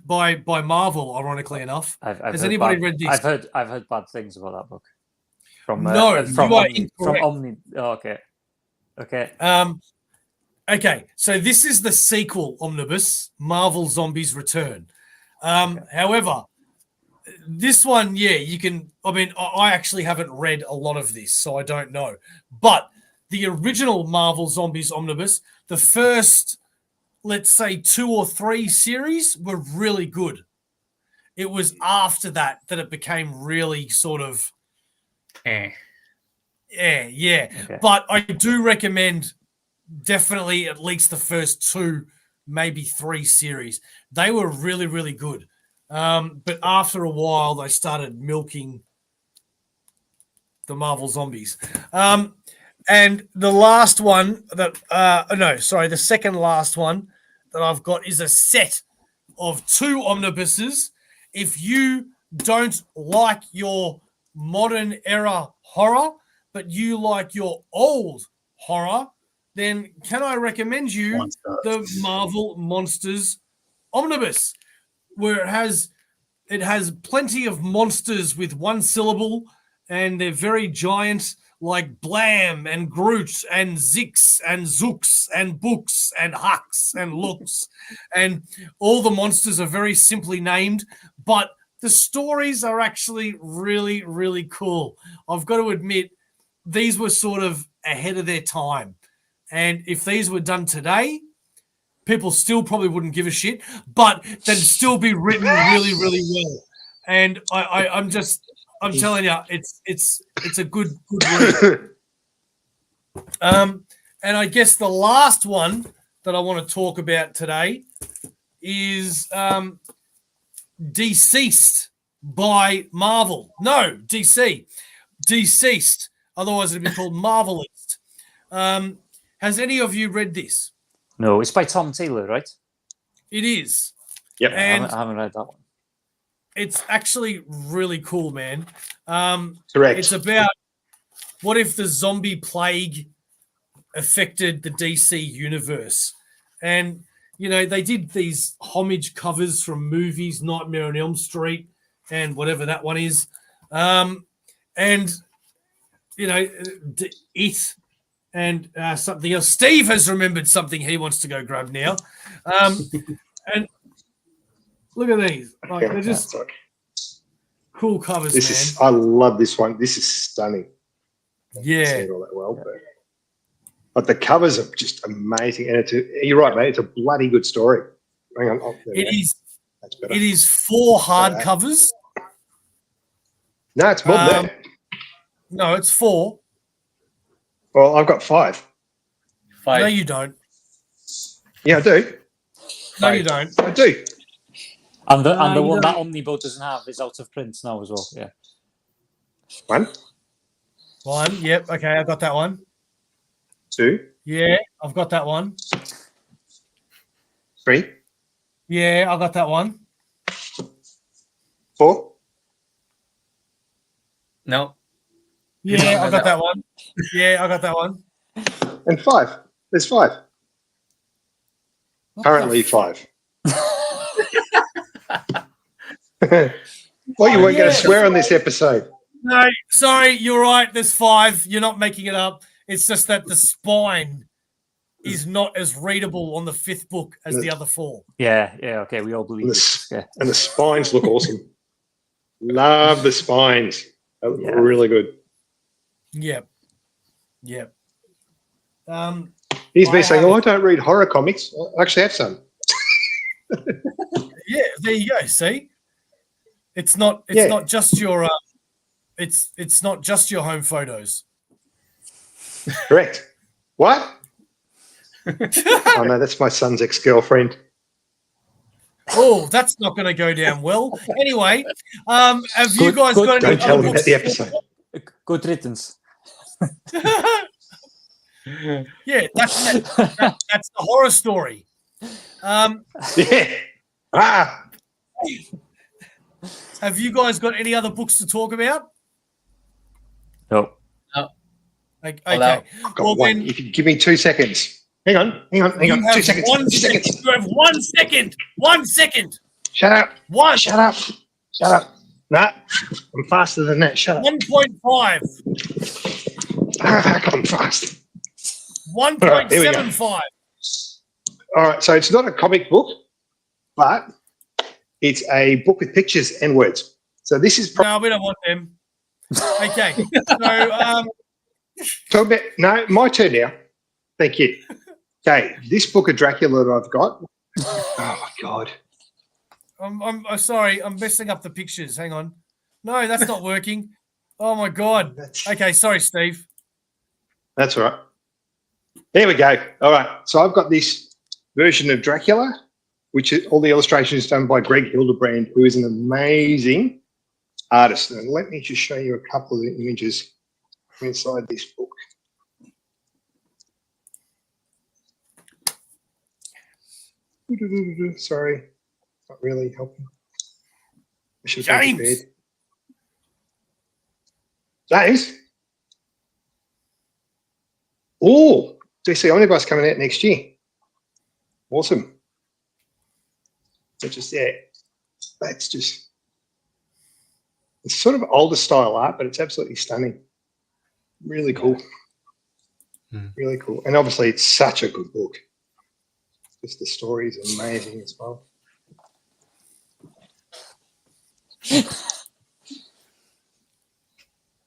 Marvel. Ironically enough,
I've
has
heard
anybody
bad-
read this?
I've heard bad things about that book. From
No,
from
you are
Omni, from
incorrect.
Omni. Oh, okay.
Okay, so this is the sequel omnibus, Marvel Zombies Return. However, this one, yeah, you can. I mean, I actually haven't read a lot of this, so I don't know. But the original Marvel Zombies omnibus, the first, let's say, 2 or 3 series were really good. It was after that it became really sort of, yeah.
Okay.
But I do recommend definitely at least the first 2, maybe 3 series. They were really, really good. But after a while, they started milking the Marvel Zombies. And the last one the second last one that I've got is a set of 2 omnibuses. If you don't like your modern era horror, but you like your old horror, then can I recommend you the Marvel Monsters Omnibus, where it has plenty of monsters with 1 syllable, and they're very giant, like Blam and Groot and Zix and Zooks and Books and Hux and Looks. And all the monsters are very simply named, but the stories are actually really, really cool. I've got to admit, these were sort of ahead of their time. And if these were done today, people still probably wouldn't give a shit, but they'd still be written really, really well. And I'm telling you, it's a good read. And I guess the last one that I want to talk about today is Deceased by Marvel. No, DC. Deceased. Otherwise, it'd be called Marvelist. Has any of you read this?
No, it's by Tom Taylor, right?
It is.
Yep.
And
I haven't read that one.
it's actually really cool, man.
Correct.
It's about what if the zombie plague affected the DC universe. And, you know, they did these homage covers from movies, Nightmare on Elm Street and whatever that one is. And, you know, It and something else. Steve has remembered something he wants to go grab now. And look at these. Like, they're just cool covers, man.
I love this one. This is stunning.
Yeah.
See it all that well, but the covers are just amazing, and you're right, mate. It's a bloody good story. Hang on,
It is.
That's better.
It is 4 hardcovers.
No, it's more than that.
No, it's 4.
Well, I've got 5.
5.
No, you don't.
Yeah, I do.
No, you don't.
I do.
And the
you
one
don't.
that Omnibo doesn't have is out of print now as well. Yeah.
1,
1. Yep. Okay, I got that one.
2,
Yeah, I've got that one.
3,
Yeah, I got that one.
4.
No.
Yeah, I got that one. Yeah, I got that one.
And 5. There's 5. Currently 5. Well, you weren't going to swear on this episode.
No, sorry, you're right. There's 5. You're not making it up. It's just that the spine is not as readable on the 5th book as the other 4.
Yeah, okay, we all believe
And
this. Yeah.
and the spines look awesome. Love the spines. They look
Yeah.
really good.
Yep. Yep.
He's
I
been saying,
have-
"Oh, I don't read horror comics." I actually have some.
Yeah, there you go. See, it's not just your it's not just your home photos.
Correct. What? Oh no, that's my son's ex-girlfriend.
Oh, that's not going to go down well. Anyway, have you guys
Good.
got any
Don't tell
other
him about
books?
the episode.
Good riddance.
Yeah, that's the horror story.
Yeah. Ah.
Have you guys got any other books to talk about?
No.
Okay.
Allow-
I've got
Well,
one.
then
If you give me 2 seconds. Hang on.
you
2
have
seconds.
1
2
second.
seconds.
You have 1 second. 1 second.
Shut up.
One.
Shut up. Shut up. Nah, I'm faster than that. Shut up.
1.5.
I'm fast.
1.75.
All right, so it's not a comic book, but it's a book with pictures and words. So this is
No, we don't want them. Okay. So,
no, my turn now. Thank you. Okay, this book of Dracula that I've got. Oh my god.
I'm sorry. I'm messing up the pictures. Hang on. No, that's not working. Oh my god. Okay, sorry, Steve.
That's all right. There we go. All right. So I've got this version of Dracula, which is all the illustrations done by Greg Hildebrand, who is an amazing artist. And let me just show you a couple of the images inside this book. Sorry, not really helping. I should have been
James.
prepared. James. Oh, DC Omnibus coming out next year. Awesome. So just that's just, it's sort of older style art, but it's absolutely stunning. Really cool. Really cool. And obviously it's such a good book. Just the story is amazing as well.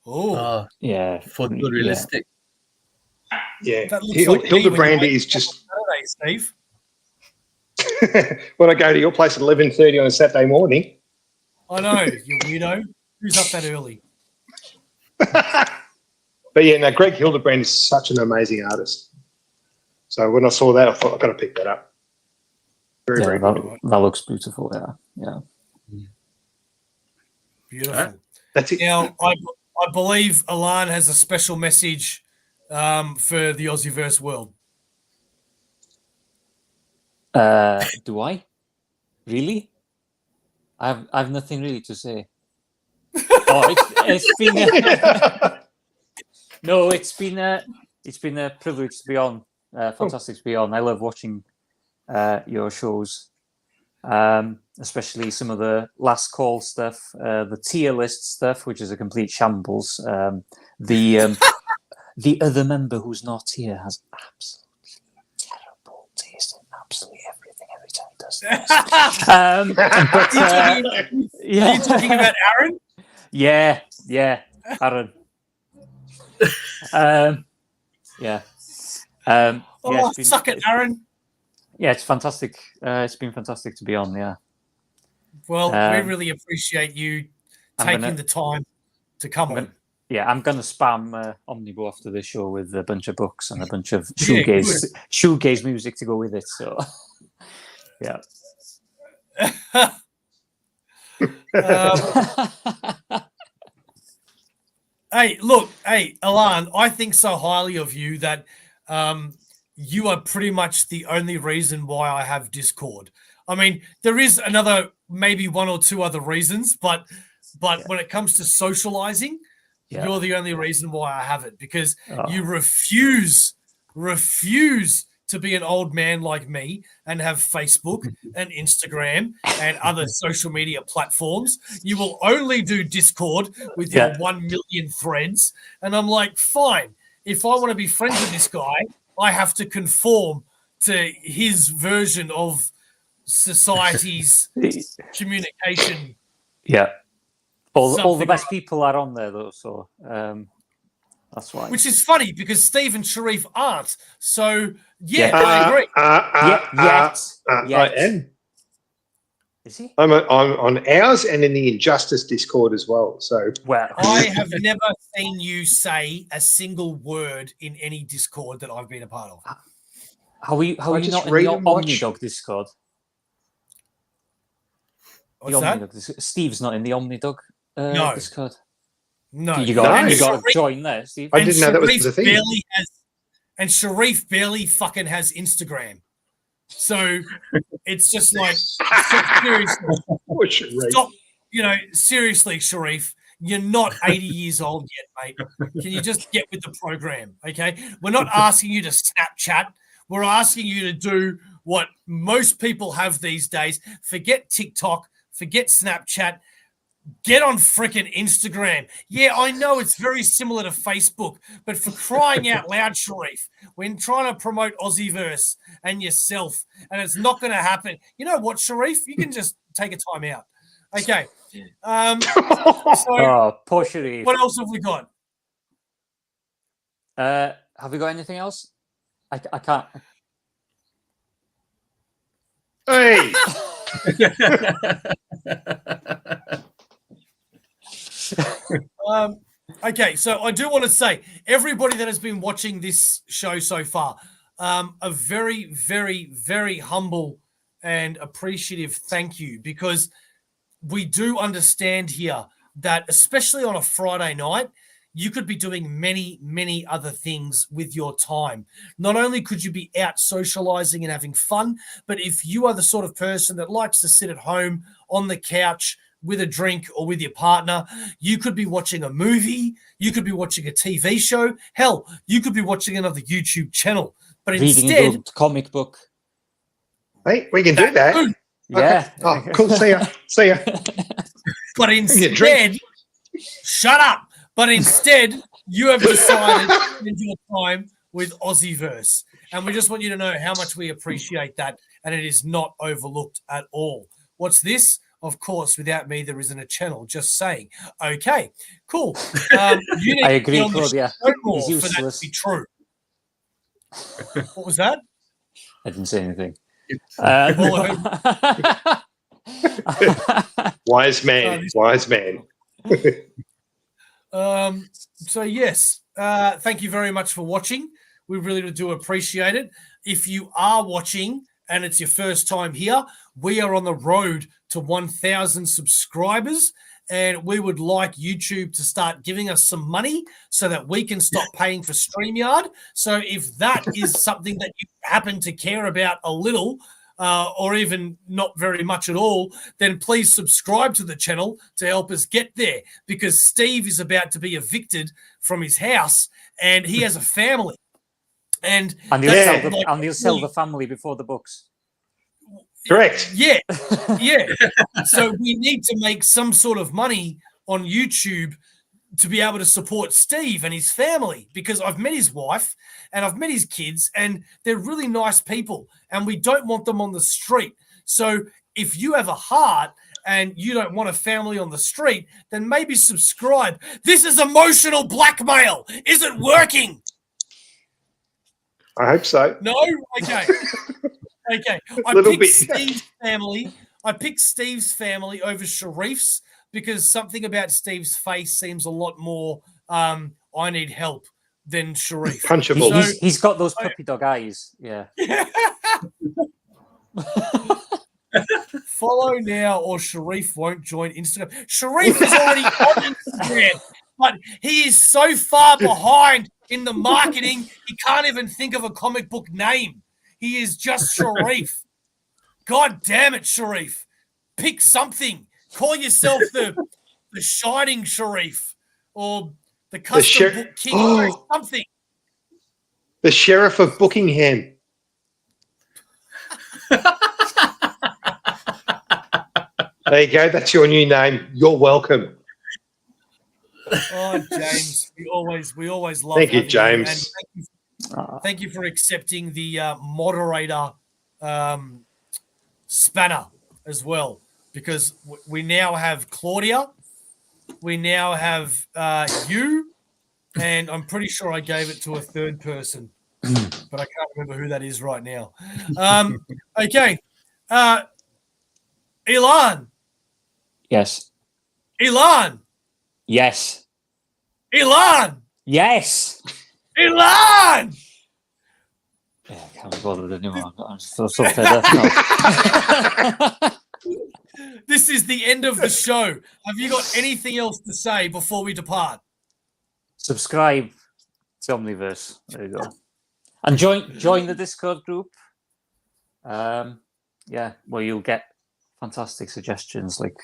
Oh,
Yeah.
Photorealistic.
Yeah.
that looks like me when you
Hildebrand
wake
is
up
just,
on Saturday, Steve.
when I go to your place at 11:30 on a Saturday morning.
I know, you weirdo. Who's up that early?
But yeah, no, Greg Hildebrand is such an amazing artist. So when I saw that, I thought I've got to pick that up. Very, very good.
That looks beautiful. Yeah.
Beautiful.
Alright.
That's it.
Now, I believe Elan has a special message for the Aussieverse world.
Do I? Really? I've nothing really to say. Oh, it's been no, it's been a privilege to be on. Fantastic to be on. I love watching your shows, especially some of the last call stuff, the tier list stuff, which is a complete shambles. The other member who's not here has absolutely terrible taste in absolutely everything every time he does this. But yeah,
Are you talking about Aaron?
yeah, Aaron. Yeah.
Oh,
it's been-
suck it, Aaron.
Yeah, it's fantastic. It's been fantastic to be on. Yeah.
Well, we
Um,
really appreciate you
I'm
taking
gonna-
the time to come on.
Yeah, I'm gonna spam Omnibo after the show with a bunch of books and a bunch of
Yeah,
shoegaze music to go with it. So, yeah.
Hey, look, Elan, I think so highly of you that you are pretty much the only reason why I have Discord. I mean, there is another, maybe one or two other reasons, but when it comes to socializing, you're the only reason why I have it, because you refuse to be an old man like me and have Facebook and Instagram and other social media platforms. You will only do Discord with your 1 million threads. And I'm like, fine, if I want to be friends with this guy, I have to conform to his version of society's communication.
Yeah. All the
Something
best people are on there, though, so that's why.
Which is funny because Steve and Sharif aren't. So, yeah,
Yeah.
I agree.
Yet.
I am.
Is he?
I'm on ours and in the Injustice Discord as well. So
Well,
I have never seen you say a single word in any Discord that I've been a part of.
how are you
just
not in
read
the
and watch.
OmniDog Discord?
What's
The
that?
OmniDog Steve's not in the OmniDog
No.
Discord.
No.
You got to
Sharif-
join there, Steve.
I didn't know that was a thing.
Sharif barely fucking has Instagram. So it's just like, seriously,
What should read?
stop, seriously, Sharif, you're not 80 years old yet, mate. Can you just get with the program, okay? We're not asking you to Snapchat. We're asking you to do what most people have these days. Forget TikTok, forget Snapchat. Get on frickin' Instagram. Yeah, I know it's very similar to Facebook, but for crying out loud, Sharif, when trying to promote Aussieverse and yourself, and it's not going to happen. You know what, Sharif? You can just take a time out. Okay. So
Poor Sharif.
what else have we got?
Have we got anything else? I can't.
Hey,
Okay, so I do want to say, everybody that has been watching this show so far, a very, very, very humble and appreciative thank you, because we do understand here that, especially on a Friday night, you could be doing many, many other things with your time. Not only could you be out socializing and having fun, but if you are the sort of person that likes to sit at home on the couch with a drink or with your partner, you could be watching a movie, you could be watching a TV show, hell, you could be watching another YouTube channel. But
Reading a
instead,
good comic book.
hey, we can do that.
Ooh,
Yeah.
Oh, cool. See ya. See ya.
but instead, shut up. But instead, you have decided to spend your time with Aussieverse. And we just want you to know how much we appreciate that. And it is not overlooked at all. What's this? Of course, without me, there isn't a channel. Just saying. Okay, cool. You need
I
to
agree,
be on the
Claudia.
show more
He's
for that
useless.
to be true. What was that?
I didn't say anything.
Well,
Wise man. Wise man.
So yes, thank you very much for watching. We really do appreciate it. If you are watching and it's your first time here, we are on the road to 1,000 subscribers, and we would like YouTube to start giving us some money so that we can stop paying for StreamYard. So if that is something that you happen to care about a little, or even not very much at all, then please subscribe to the channel to help us get there, because Steve is about to be evicted from his house and he has a family. And
he'll sell the family before the books.
Correct.
Yeah. So we need to make some sort of money on YouTube to be able to support Steve and his family, because I've met his wife and I've met his kids and they're really nice people and we don't want them on the street. So if you have a heart and you don't want a family on the street, then maybe subscribe. This is emotional blackmail. Is it working?
I hope so.
No? Okay. Okay. I picked Steve's family over Sharif's, because something about Steve's face seems a lot more I need help than Sharif.
Punchable.
So,
He's got those puppy dog eyes. Yeah.
Follow now or Sharif won't join Instagram. Sharif is already on Instagram, but he is so far behind in the marketing, he can't even think of a comic book name. He is just Sharif. God damn it, Sharif. Pick something. Call yourself the Shining Sharif or the Custom Book King or something.
The Sheriff of Buckingham. There you go. That's your new name. You're welcome.
Oh, James, we always love.
Thank you,
having
James.
And Thank you for accepting the moderator spanner as well, because we now have Claudia, we now have you, and I'm pretty sure I gave it to a third person, but I can't remember who that is right now. Okay. Elan.
Yes.
Elan.
Yes.
Elan.
Yes.
Elan.
Yeah, I can't be bothered anymore. I'm so fed up now.
This is the end of the show. Have you got anything else to say before we depart?
Subscribe to OmniVerse. There you go. And join the Discord group. Yeah, where you'll get fantastic suggestions like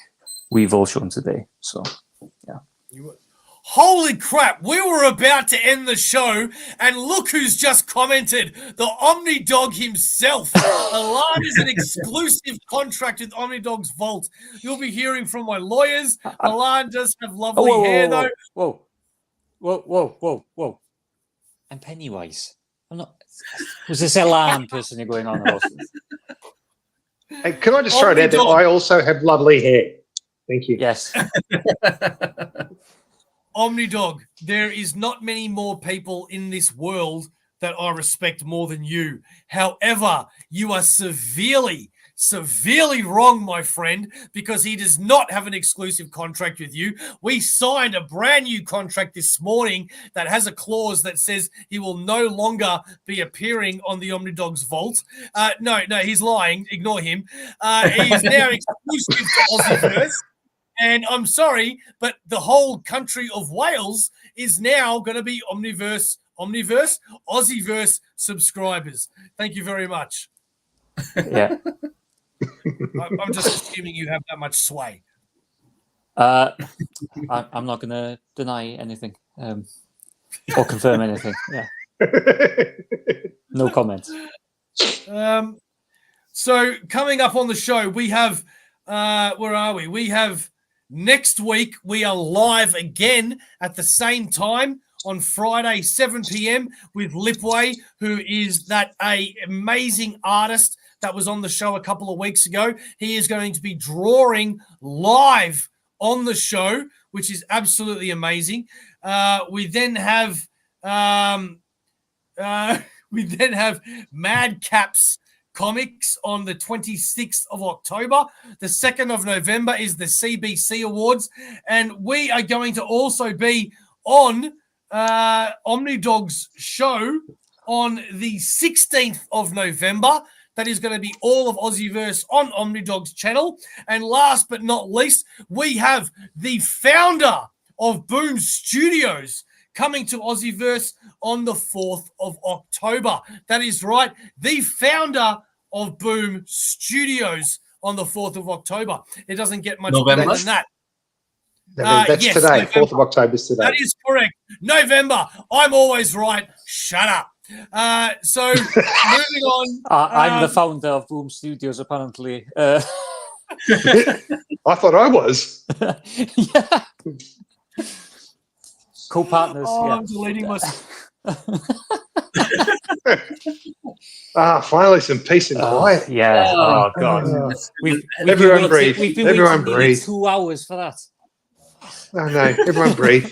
we've all shown today. So, yeah.
Holy crap, we were about to end the show, and look who's just commented. The OmniDog himself. Elan is an exclusive contract with OmniDog's Vault. You'll be hearing from my lawyers. Elan does have lovely hair, though.
Whoa. I'm Pennywise. I'm not... Was this Elan person you're going on about?
Hey, can I just throw it out that I also have lovely hair? Thank you.
Yes.
OmniDog, there is not many more people in this world that I respect more than you. However, you are severely wrong, my friend, because he does not have an exclusive contract with you. We signed a brand new contract this morning that has a clause that says he will no longer be appearing on the OmniDog's Vault. No, he's lying. Ignore him. He is now exclusive to Aussieverse. And I'm sorry, but the whole country of Wales is now going to be Aussieverse, Aussieverse subscribers. Thank you very much.
Yeah.
I'm just assuming you have that much sway.
I'm not going to deny anything or confirm anything. Yeah. No comment.
So coming up on the show, we have, where are we? We have next week, we are live again at the same time on Friday, 7 p.m. with Lipway, who is that amazing artist that was on the show a couple of weeks ago. He is going to be drawing live on the show, which is absolutely amazing. We then have Madcaps Comics on the 26th of October. The 2nd of November is the CBC Awards. And we are going to also be on OmniDog's show on the 16th of November. That is going to be all of Aussieverse on OmniDog's channel. And last but not least, we have the founder of Boom Studios coming to Aussieverse on the 4th of October. That is right, the founder of Boom Studios on the 4th of October. It doesn't get much better than that.
That's
yes,
today.
November.
4th of October is today.
That is correct. November. I'm always right. Shut up. So moving on.
I'm the founder of Boom Studios, apparently.
I thought I was.
Yeah. Co-partners.
Oh,
yeah.
I'm deleting myself.
Finally some peace and quiet.
Yeah. Oh, God.
Everyone breathe.
We've been
Everyone
waiting
breathe.
2 hours for that.
Oh, no. Everyone breathe.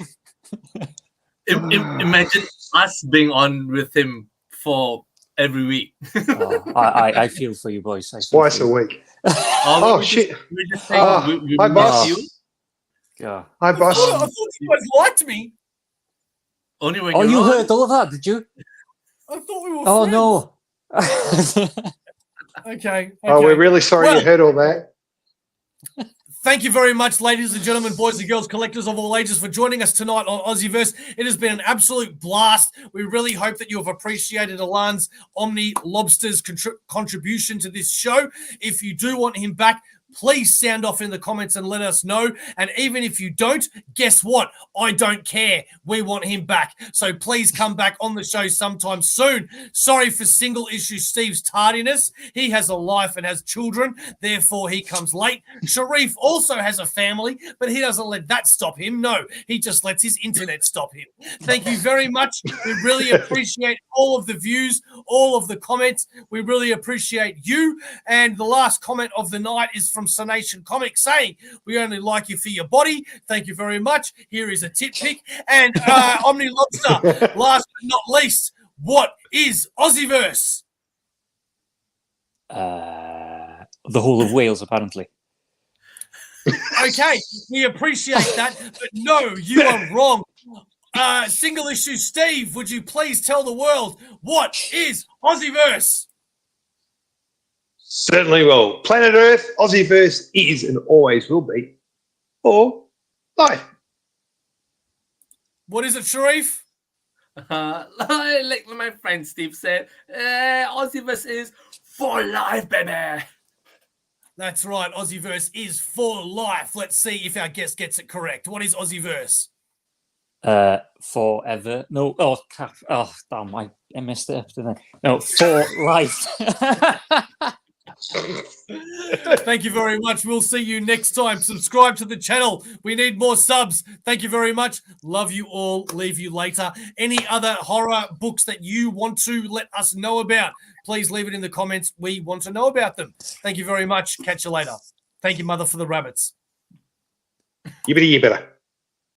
Imagine us being on with him for every week.
I feel for you, boys.
Twice a week. Oh, shit.
We just
Oh,
we
hi,
miss
boss.
you.
Yeah.
Hi,
I
boss.
thought you guys liked me.
Only when
Oh,
you're
you
on.
heard all of that, did you?
I thought we were
Oh,
friends.
no.
Okay.
Oh, we're really sorry you heard all that.
Thank you very much, ladies and gentlemen, boys and girls, collectors of all ages, for joining us tonight on Aussieverse. It has been an absolute blast. We really hope that you have appreciated Elan's OmniLobster's contribution to this show. If you do want him back, please sound off in the comments and let us know. And even if you don't, guess what? I don't care. We want him back. So please come back on the show sometime soon. Sorry for single issue Steve's tardiness. He has a life and has children, therefore he comes late. Sharif also has a family, but he doesn't let that stop him. No, he just lets his internet stop him. Thank you very much. We really appreciate all of the views, all of the comments. We really appreciate you. And the last comment of the night is from Sonation Comics saying, we only like you for your body. Thank you very much. Here is a tit pic. And OmniLobster, last but not least, what is Aussieverse?
The whole of Wales, apparently.
Okay, we appreciate that, but no, you are wrong. Single issue Steve, would you please tell the world what is Aussieverse?
Certainly will. Planet Earth, Aussieverse is and always will be for life.
What is it, Sharif?
Like my friend Steve said, Aussieverse is for life, baby.
That's right, Aussieverse is for life. Let's see if our guest gets it correct. What is Aussieverse?
Forever. No. Oh, crap. Oh, damn. I messed it up, didn't I? No, for life.
Thank you very much. We'll see you next time. Subscribe to the channel. We need more subs. Thank you very much. Love you all. Leave you later. Any other horror books that you want to let us know about, please leave it in the comments. We want to know about them. Thank you very much. Catch you later. Thank you, Mother, for the rabbits.
Yibbity yibbita.